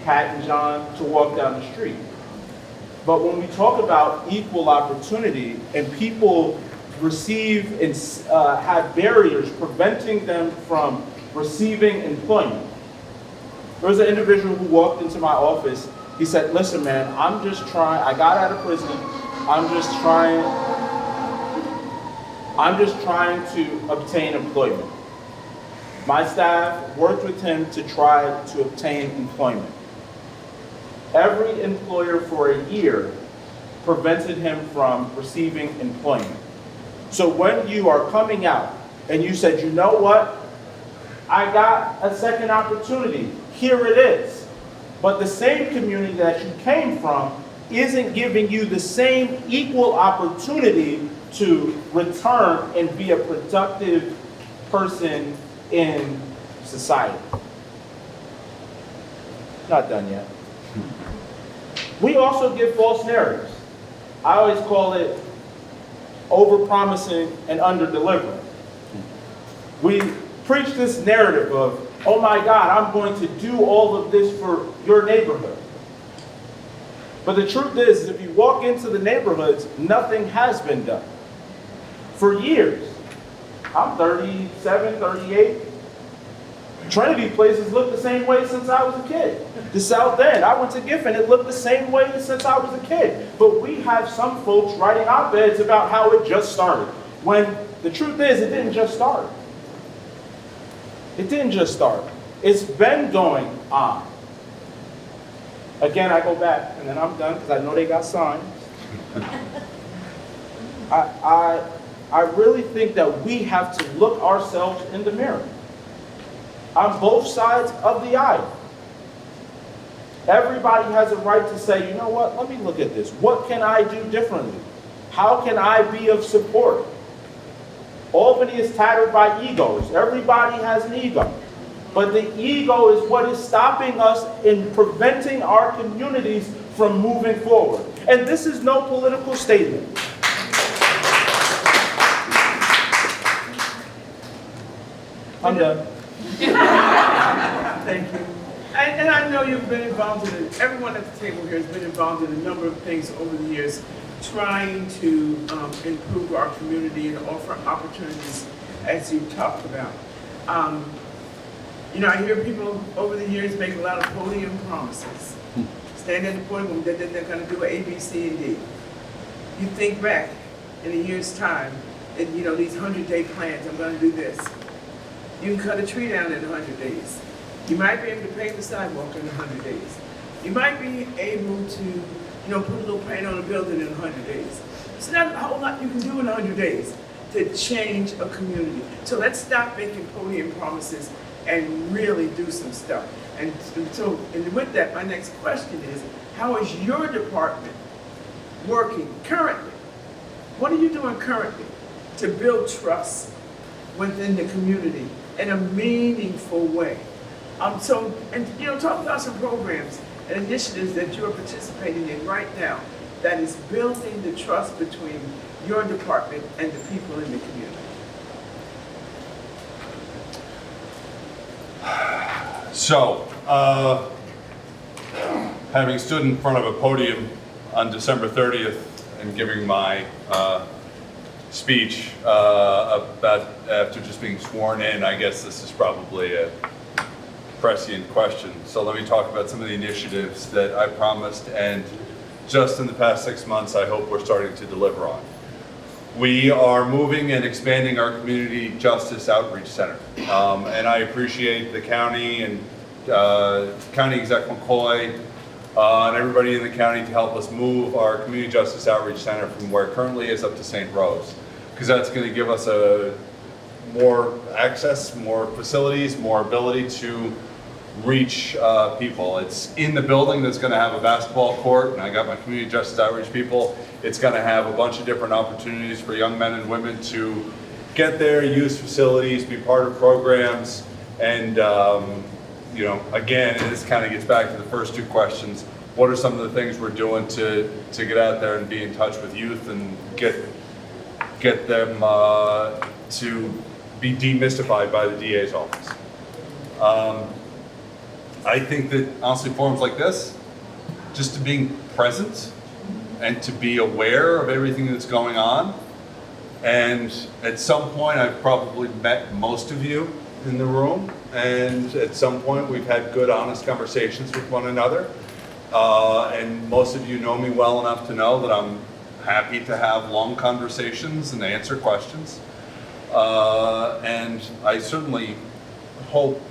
Pat and John, to walk down the street. But when we talk about equal opportunity and people receive and have barriers preventing them from receiving employment. There was an individual who walked into my office. He said, listen, man, I got out of prison. I'm just trying to obtain employment. My staff worked with him to try to obtain employment. Every employer for a year prevented him from receiving employment. So when you are coming out and you said, you know what, I got a second opportunity, here it is. But the same community that you came from isn't giving you the same equal opportunity to return and be a productive person in society. Not done yet. We also give false narratives. I always call it over-promising and under-delivering. We preach this narrative of, oh my God, I'm going to do all of this for your neighborhood. But the truth is, if you walk into the neighborhoods, nothing has been done. For years, I'm 37, 38. Trinity places look the same way since I was a kid. The South End, I went to Giffen, it looked the same way since I was a kid. But we have some folks writing op-eds about how it just started. When the truth is, it didn't just start. It didn't just start. It's been going on. Again, I go back, and then I'm done, because I know they got signs. I really think that we have to look ourselves in the mirror. On both sides of the aisle. Everybody has a right to say, you know what, let me look at this. What can I do differently? How can I be of support? Albany is tattered by egos. Everybody has an ego. But the ego is what is stopping us in preventing our communities from moving forward. And this is no political statement. I'm done. Thank you. And I know you've been involved in it. Everyone at the table here has been involved in a number of things over the years, trying to improve our community and offer opportunities, as you talked about. I hear people over the years make a lot of podium promises. Stand at the podium, they're going to do A, B, C, and D. You think back in a year's time, and these 100-day plans, I'm going to do this. You can cut a tree down in 100 days. You might be able to pave the sidewalk in 100 days. You might be able to, put a little paint on a building in 100 days. It's not a whole lot you can do in 100 days to change a community. So let's stop making podium promises and really do some stuff. And with that, my next question is, how is your department working currently? What are you doing currently to build trust within the community in a meaningful way. So, and you know, talk about some programs and initiatives that you're participating in right now that is building the trust between your department and the people in the community. So, having stood in front of a podium on December 30th and giving my speech about after just being sworn in, I guess this is probably a prescient question. So let me talk about some of the initiatives that I promised, and just in the past 6 months, I hope we're starting to deliver on. We are moving and expanding our Community Justice Outreach Center. And I appreciate the county and County Exec McCoy and everybody in the county to help us move our Community Justice Outreach Center from where it currently is up to St. Rose. Because that's going to give us more access, more facilities, more ability to reach people. It's in the building that's going to have a basketball court, and I got my Community Justice Outreach people. It's going to have a bunch of different opportunities for young men and women to get there, use facilities, be part of programs, and you know, again, and this kind of gets back to the first two questions. What are some of the things we're doing to get out there and be in touch with youth and get them to be demystified by the DA's office? I think that honestly forums like this, just to being present and to be aware of everything that's going on. And at some point, I've probably met most of you in the room. And at some point, we've had good, honest conversations with one another. And most of you know me well enough to know that I'm happy to have long conversations and answer questions. And I certainly hope,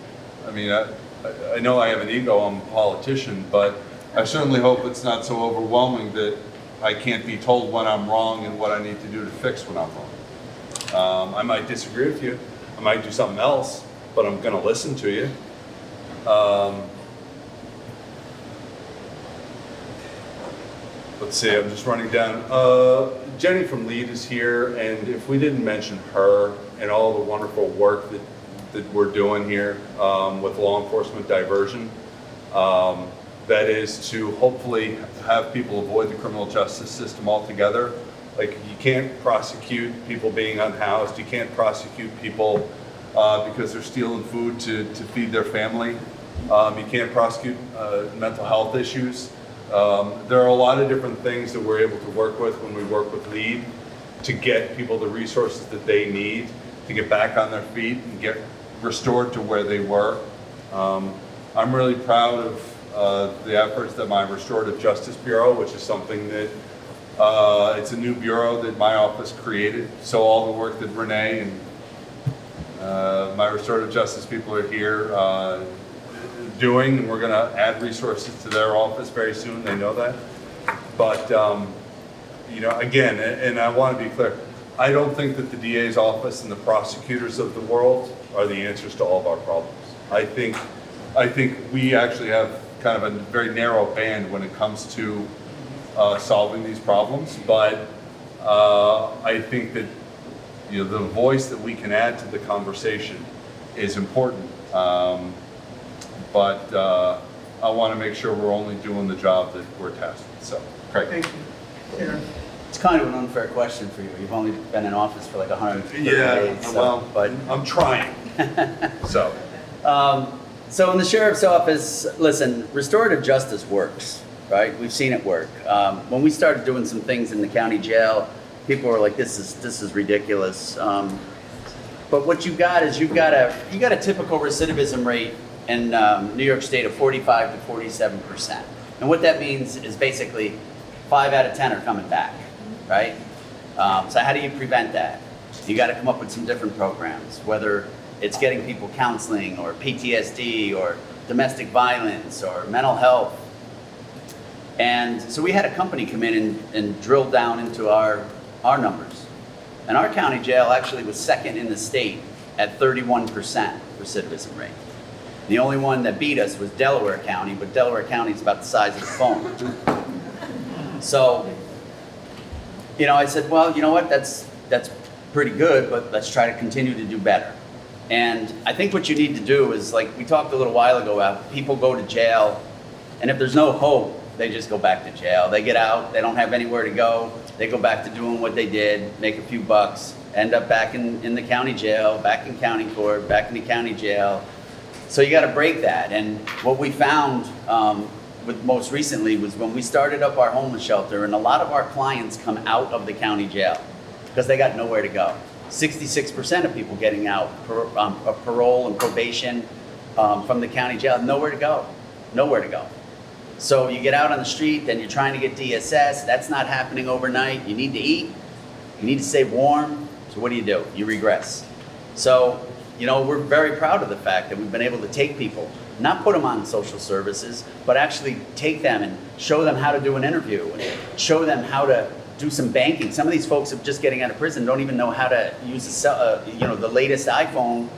I mean, I know I have an ego, I'm a politician, but I certainly hope it's not so overwhelming that I can't be told when I'm wrong and what I need to do to fix when I'm wrong. I might disagree with you, I might do something else, but I'm gonna listen to you. Let's see, I'm just running down. Jenny from LEAD is here, and if we didn't mention her and all the wonderful work that we're doing here with law enforcement diversion, that is to hopefully have people avoid the criminal justice system altogether. Like, you can't prosecute people being unhoused, you can't prosecute people because they're stealing food to feed their family. You can't prosecute mental health issues. There are a lot of different things that we're able to work with when we work with LEAD to get people the resources that they need to get back on their feet and get restored to where they were. I'm really proud of the efforts that my Restorative Justice Bureau, which is something that it's a new bureau that my office created. So all the work that Renee and my Restorative Justice people are here doing, and we're going to add resources to their office very soon. They know that. But you know, again, and I want to be clear, I don't think that the DA's office and the prosecutors of the world are the answers to all of our problems. I think we actually have kind of a very narrow band when it comes to solving these problems. But I think that, you know, the voice that we can add to the conversation is important. But I want to make sure we're only doing the job that we're tasked with. So, Craig. Thank you. Karen. It's kind of an unfair question for you. You've only been in office for like 130 Yeah, days. So, well, but I'm trying. So. So in the sheriff's office, listen, restorative justice works, right? We've seen it work. When we started doing some things in the county jail, people were like, "This is ridiculous." But what you got is you got a typical recidivism rate in New York State of 45 to 47%, and what that means is basically 5 out of 10 are coming back, right? So how do you prevent that? You got to come up with some different programs, whether it's getting people counseling or PTSD or domestic violence or mental health. And so we had a company come in and drill down into our numbers. And our county jail actually was second in the state at 31% recidivism rate. The only one that beat us was Delaware County, but Delaware County is about the size of a phone. So, you know, I said, well, you know what, that's pretty good, but let's try to continue to do better. And I think what you need to do is, like we talked a little while ago about people go to jail, and if there's no hope, they just go back to jail. They get out, they don't have anywhere to go, they go back to doing what they did, make a few bucks, end up back in the county jail, back in county court, back in the county jail. So you got to break that. And what we found with most recently was when we started up our homeless shelter, and a lot of our clients come out of the county jail because they got nowhere to go. 66% of people getting out of parole and probation from the county jail, nowhere to go, nowhere to go. So you get out on the street, then you're trying to get DSS. That's not happening overnight. You need to eat. You need to stay warm. So what do? You regress. So, you know, we're very proud of the fact that we've been able to take people, not put them on social services, but actually take them and show them how to do an interview and show them how to do some banking. Some of these folks are just getting out of prison, don't even know how to use the latest iPhone,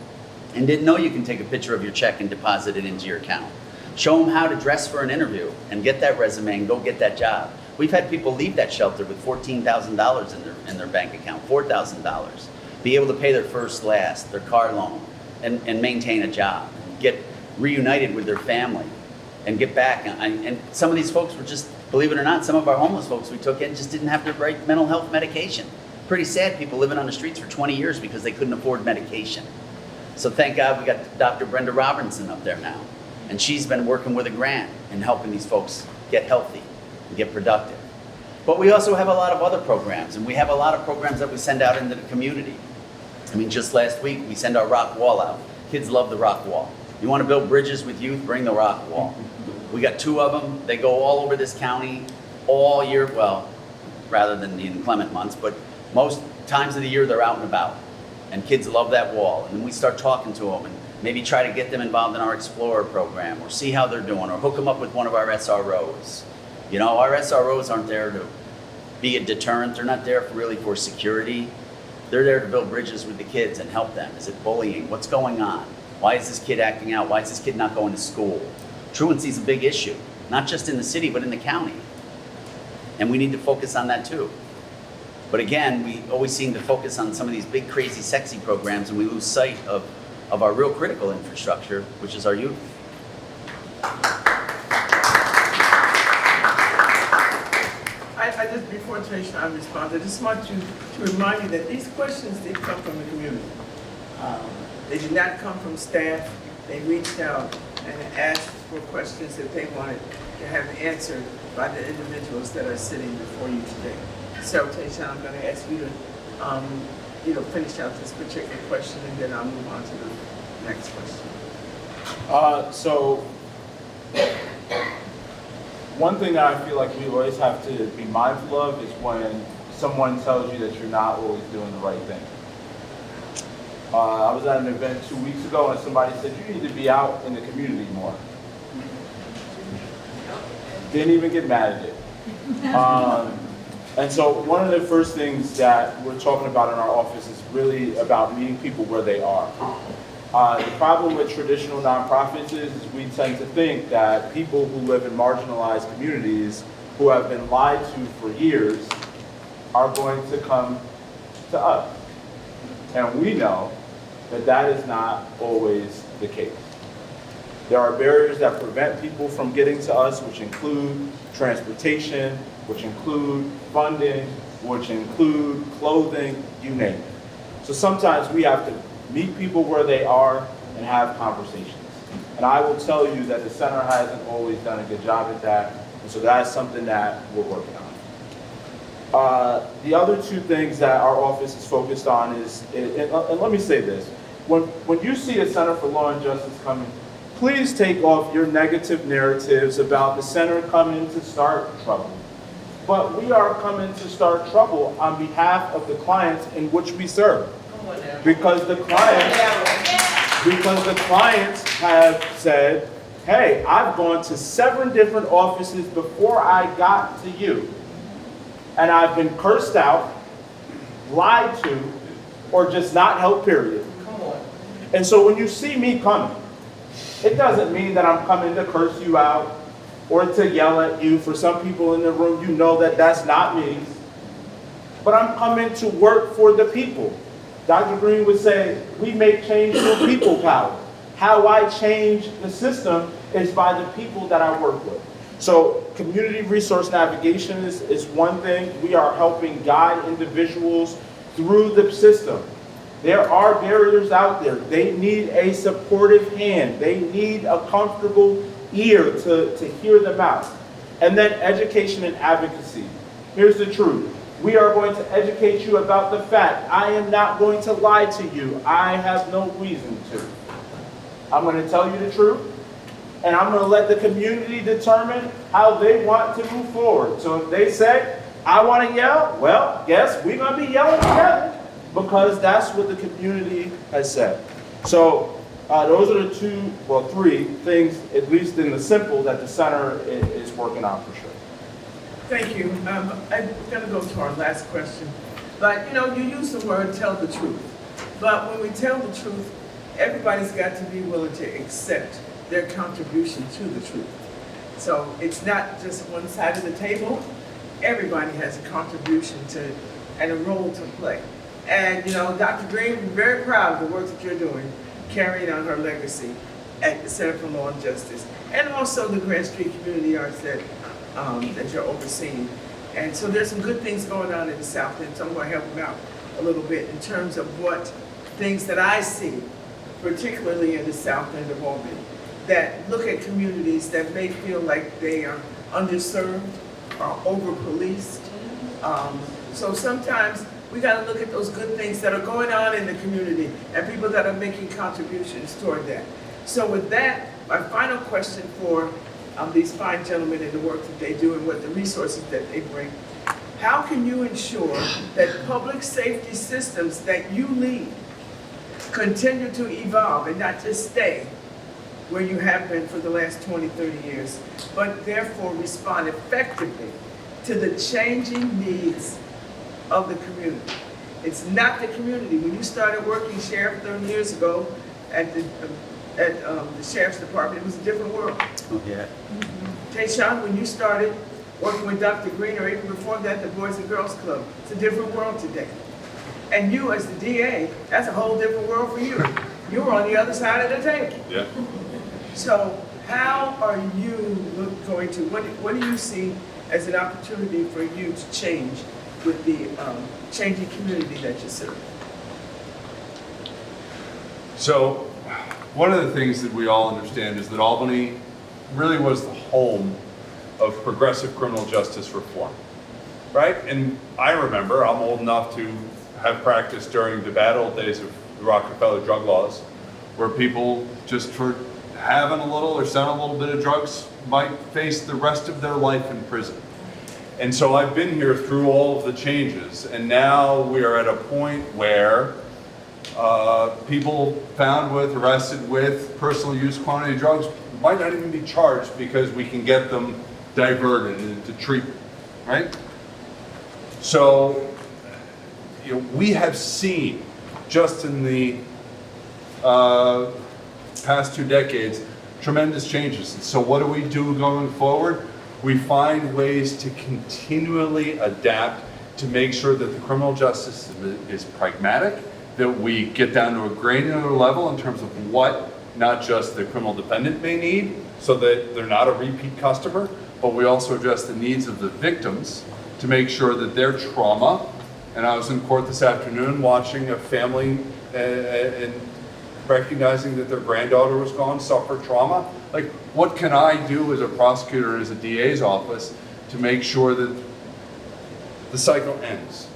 and didn't know you can take a picture of your check and deposit it into your account. Show them how to dress for an interview and get that resume and go get that job. We've had people leave that shelter with $14,000 in their bank account, $4,000, be able to pay their first, last, their car loan, and maintain a job, get reunited with their family, and get back. And some of these folks were just, believe it or not, some of our homeless folks we took in just didn't have the right mental health medication. Pretty sad, people living on the streets for 20 years because they couldn't afford medication. So thank God we got Dr. Brenda Robinson up there now. And she's been working with a grant and helping these folks get healthy and get productive. But we also have a lot of other programs, and we have a lot of programs that we send out into the community. I mean, just last week, we send our rock wall out. Kids love the rock wall. You want to build bridges with youth, bring the rock wall. We got 2 of them. They go all over this county all year, well, rather than the inclement months, but most times of the year they're out and about. And kids love that wall. And then we start talking to them and maybe try to get them involved in our Explorer program or see how they're doing or hook them up with one of our SROs. You know, our SROs aren't there to be a deterrent. They're not there really for security. They're there to build bridges with the kids and help them. Is it bullying? What's going on? Why is this kid acting out? Why is this kid not going to school? Truancy is a big issue, not just in the city, but in the county. And we need to focus on that too. But again, we always seem to focus on some of these big, crazy, sexy programs, and we lose sight of our real critical infrastructure, which is our youth. I just, before Tayshaun responds, I just want you to remind you that these questions did come from the community. They did not come from staff. They reached out and asked for questions that they wanted to have answered by the individuals that are sitting before you today. So Tayshaun, I'm going to ask you to finish out this particular question, and then I'll move on to the next question. So one thing that I feel like we always have to be mindful of is when someone tells you that you're not always doing the right thing. I was at an event 2 weeks ago and somebody said, you need to be out in the community more. Didn't even get mad at it. And so one of the first things that we're talking about in our office is really about meeting people where they are. The problem with traditional nonprofits is we tend to think that people who live in marginalized communities who have been lied to for years are going to come to us. And we know that that is not always the case. There are barriers that prevent people from getting to us, which include transportation, which include funding, which include clothing, you name it. So sometimes we have to meet people where they are and have conversations. And I will tell you that the center hasn't always done a good job at that, and so that's something that we're working on. The other 2 things that our office is focused on is, and let me say this, when you see a Center for Law and Justice coming, please take off your negative narratives about the center coming to start trouble. But we are coming to start trouble on behalf of the clients in which we serve. Because the clients have said, hey, I've gone to 7 different offices before I got to you. And I've been cursed out, lied to, or just not helped, period. And so when you see me coming, it doesn't mean that I'm coming to curse you out or to yell at you. For some people in the room, you know that that's not me. But I'm coming to work for the people. Dr. Green would say, we make change through people power. How I change the system is by the people that I work with. So community resource navigation is one thing. We are helping guide individuals through the system. There are barriers out there. They need a supportive hand. They need a comfortable ear to hear them out. And then education and advocacy. Here's the truth. We are going to educate you about the fact I am not going to lie to you. I have no reason to. I'm going to tell you the truth, and I'm going to let the community determine how they want to move forward. So if they say, I want to yell, well, guess we're going to be yelling together, because that's what the community has said. So those are the three things, at least in the simple, that the center is working on for sure. Thank you. I'm going to go to our last question. But, you use the word tell the truth. But when we tell the truth, everybody's got to be willing to accept their contribution to the truth. So it's not just one side of the table. Everybody has a contribution to and a role to play. And, Dr. Green, we're very proud of the work that you're doing, carrying on her legacy at the Center for Law and Justice, and also the Grand Street Community Arts that you're overseeing. And so there's some good things going on in the South End, so I'm going to help them out a little bit in terms of what things that I see, particularly in the South End of Albany, that look at communities that may feel like they are underserved or over-policed. So sometimes we got to look at those good things that are going on in the community and people that are making contributions toward that. So with that, my final question for these fine gentlemen and the work that they do and what the resources that they bring, how can you ensure that public safety systems that you lead continue to evolve and not just stay where you have been for the last 20, 30 years, but therefore respond effectively to the changing needs of the community? It's not the community. When you started working sheriff 30 years ago at the Sheriff's Department, it was a different world. Oh, yeah. Tayshawn, when you started working with Dr. Green, or even before that, the Boys and Girls Club, it's a different world today. And you, as the DA, that's a whole different world for you. You were on the other side of the table. Yeah. So how are you going to, what do you see as an opportunity for you to change with the changing community that you serve? So, one of the things that we all understand is that Albany really was the home of progressive criminal justice reform, right? And I remember, I'm old enough to have practiced during the bad old days of the Rockefeller drug laws, where people just for having a little or selling a little bit of drugs might face the rest of their life in prison. And so I've been here through all of the changes, and now we are at a point where people found with, arrested with personal use quantity drugs might not even be charged because we can get them diverted into treatment, right? So, we have seen just in the past 2 decades tremendous changes. And so what do we do going forward? We find ways to continually adapt to make sure that the criminal justice system is pragmatic, that we get down to a granular level in terms of what not just the criminal defendant may need so that they're not a repeat customer, but we also address the needs of the victims to make sure that their trauma, and I was in court this afternoon watching a family and recognizing that their granddaughter was gone, suffered trauma. Like, what can I do as a prosecutor, as a DA's office, to make sure that the cycle ends?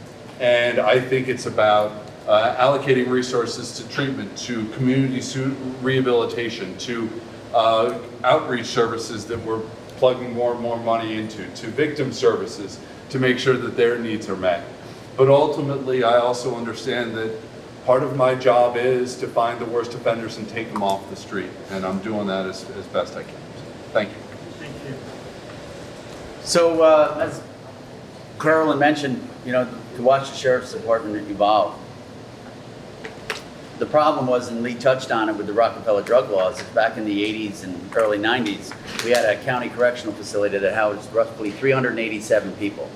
And I think it's about allocating resources to treatment, to community rehabilitation, to outreach services that we're plugging more and more money into, to victim services, to make sure that their needs are met. But ultimately, I also understand that part of my job is to find the worst offenders and take them off the street, and I'm doing that as best I can. Thank you. Thank you. So, as Carolyn mentioned, to watch the Sheriff's Department evolve. The problem was, and Lee touched on it with the Rockefeller drug laws, back in the 80s and early 90s, we had a county correctional facility that housed roughly 387 people.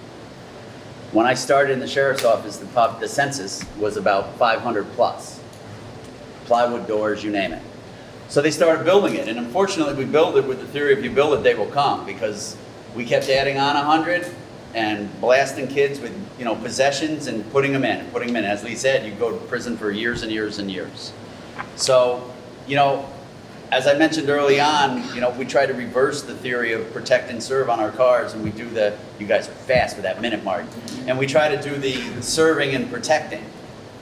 When I started in the sheriff's office, the census was about 500 plus. Plywood doors, you name it. So they started building it, and unfortunately we built it with the theory of you build it, they will come, because we kept adding on 100 and blasting kids with, you know, possessions and putting them in. As Lee said, you go to prison for years and years and years. So, you know, as I mentioned early on, you know, we try to reverse the theory of protect and serve on our cars, and we do the, you guys are fast with that minute mark, and we try to do the serving and protecting.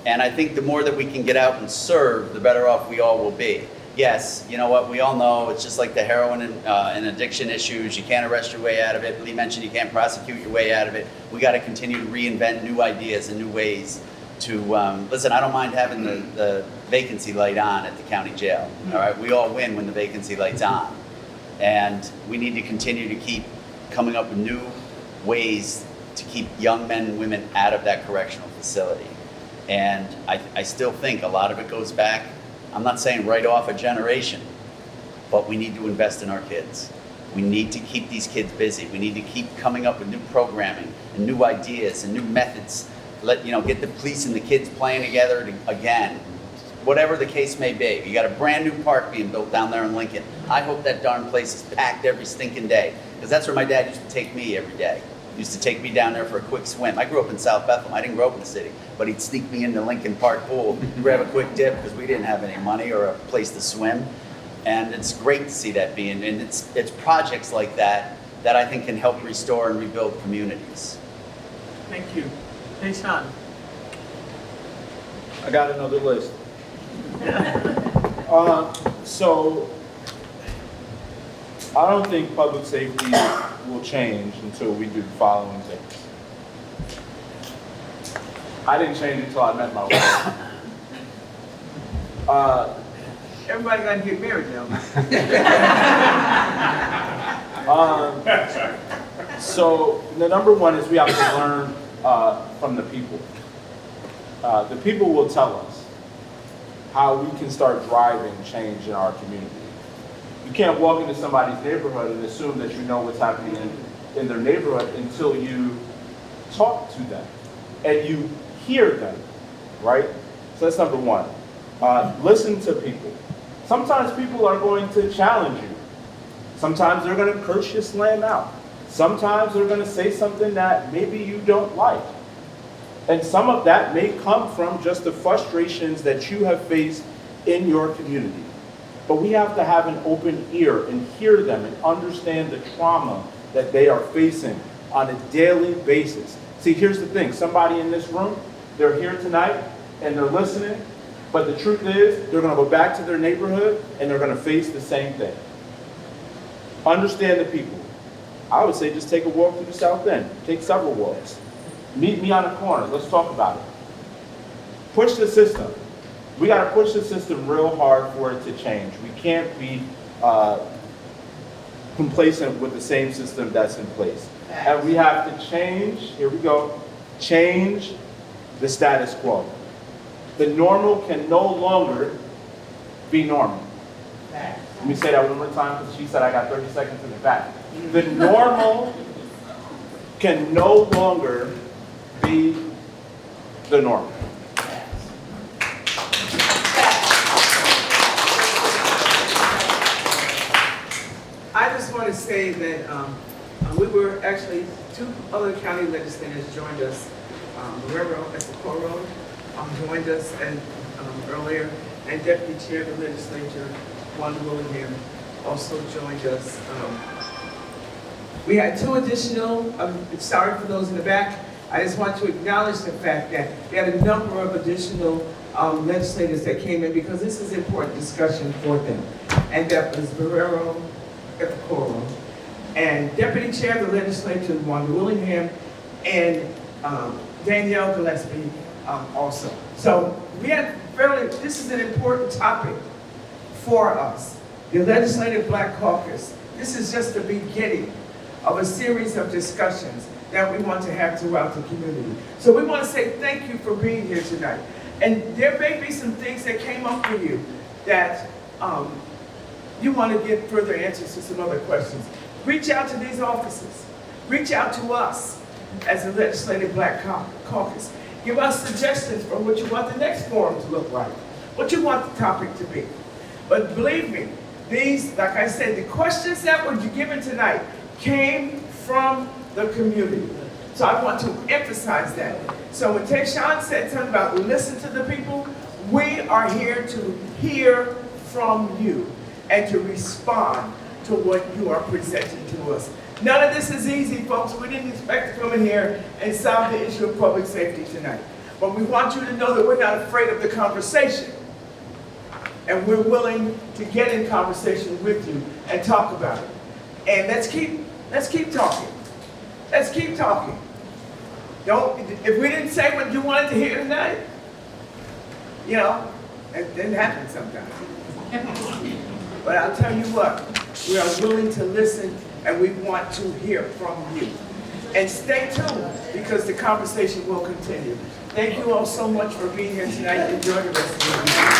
And I think the more that we can get out and serve, the better off we all will be. Yes, you know what, we all know it's just like the heroin and addiction issues. You can't arrest your way out of it. Lee mentioned you can't prosecute your way out of it. We got to continue to reinvent new ideas and new ways to, listen, I don't mind having the vacancy light on at the county jail. All right, we all win when the vacancy light's on. And we need to continue to keep coming up with new ways to keep young men and women out of that correctional facility. And I still think a lot of it goes back, I'm not saying write off a generation, but we need to invest in our kids. We need to keep these kids busy. We need to keep coming up with new programming and new ideas and new methods. Get the police and the kids playing together again, whatever the case may be. You got a brand new park being built down there in Lincoln. I hope that darn place is packed every stinking day, because that's where my dad used to take me every day. He used to take me down there for a quick swim. I grew up in South Bethlehem. I didn't grow up in the city, but he'd sneak me into Lincoln Park pool, grab a quick dip, because we didn't have any money or a place to swim. And it's great to see that being, and it's projects like that that I think can help restore and rebuild communities. Thank you. Hey, Sean. I got another list. So I don't think public safety will change until we do the following things. I didn't change until I met my wife. Everybody got to get married now. So the number one is we have to learn from the people. The people will tell us how we can start driving change in our community. You can't walk into somebody's neighborhood and assume that you know what's happening in their neighborhood until you talk to them and you hear them, right? So that's number one. Listen to people. Sometimes people are going to challenge you. Sometimes they're going to curse you slam out. Sometimes they're going to say something that maybe you don't like. And some of that may come from just the frustrations that you have faced in your community. But we have to have an open ear and hear them and understand the trauma that they are facing on a daily basis. See, here's the thing. Somebody in this room, they're here tonight and they're listening, but the truth is they're going to go back to their neighborhood and they're going to face the same thing. Understand the people. I would say just take a walk through the South End. Take several walks. Meet me on the corner. Let's talk about it. Push the system. We got to push the system real hard for it to change. We can't be complacent with the same system that's in place. And we have to change, here we go, change the status quo. The normal can no longer be normal. Let me say that one more time because she said I got 30 seconds in the back. The normal can no longer be the normal. I just want to say that we were actually, 2 other county legislators joined us. Guerrero at the Coro joined us earlier, and Deputy Chair of the Legislature, Wanda Willingham, also joined us. We had 2 additional, sorry for those in the back, I just want to acknowledge the fact that we had a number of additional legislators that came in because this is important discussion for them. And that was Guerrero at the Coro, and Deputy Chair of the Legislature, Wanda Willingham, and Danielle Gillespie also. So we had this is an important topic for us. The Legislative Black Caucus, this is just the beginning of a series of discussions that we want to have throughout the community. So we want to say thank you for being here tonight. And there may be some things that came up for you that you want to get further answers to some other questions. Reach out to these offices. Reach out to us. as the Legislative Black Caucus. Give us suggestions for what you want the next forum to look like, what you want the topic to be. But believe me, these, like I said, the questions that were given tonight came from the community. So I want to emphasize that. So when Tayshaun said something about listen to the people, we are here to hear from you and to respond to what you are presenting to us. None of this is easy, folks. We didn't expect to come in here and solve the issue of public safety tonight. But we want you to know that we're not afraid of the conversation. And we're willing to get in conversation with you and talk about it. And let's keep talking. Let's keep talking. If we didn't say what you wanted to hear tonight, you know, it didn't happen sometimes. But I'll tell you what, we are willing to listen and we want to hear from you. And stay tuned because the conversation will continue. Thank you all so much for being here tonight. Enjoy the rest of the evening.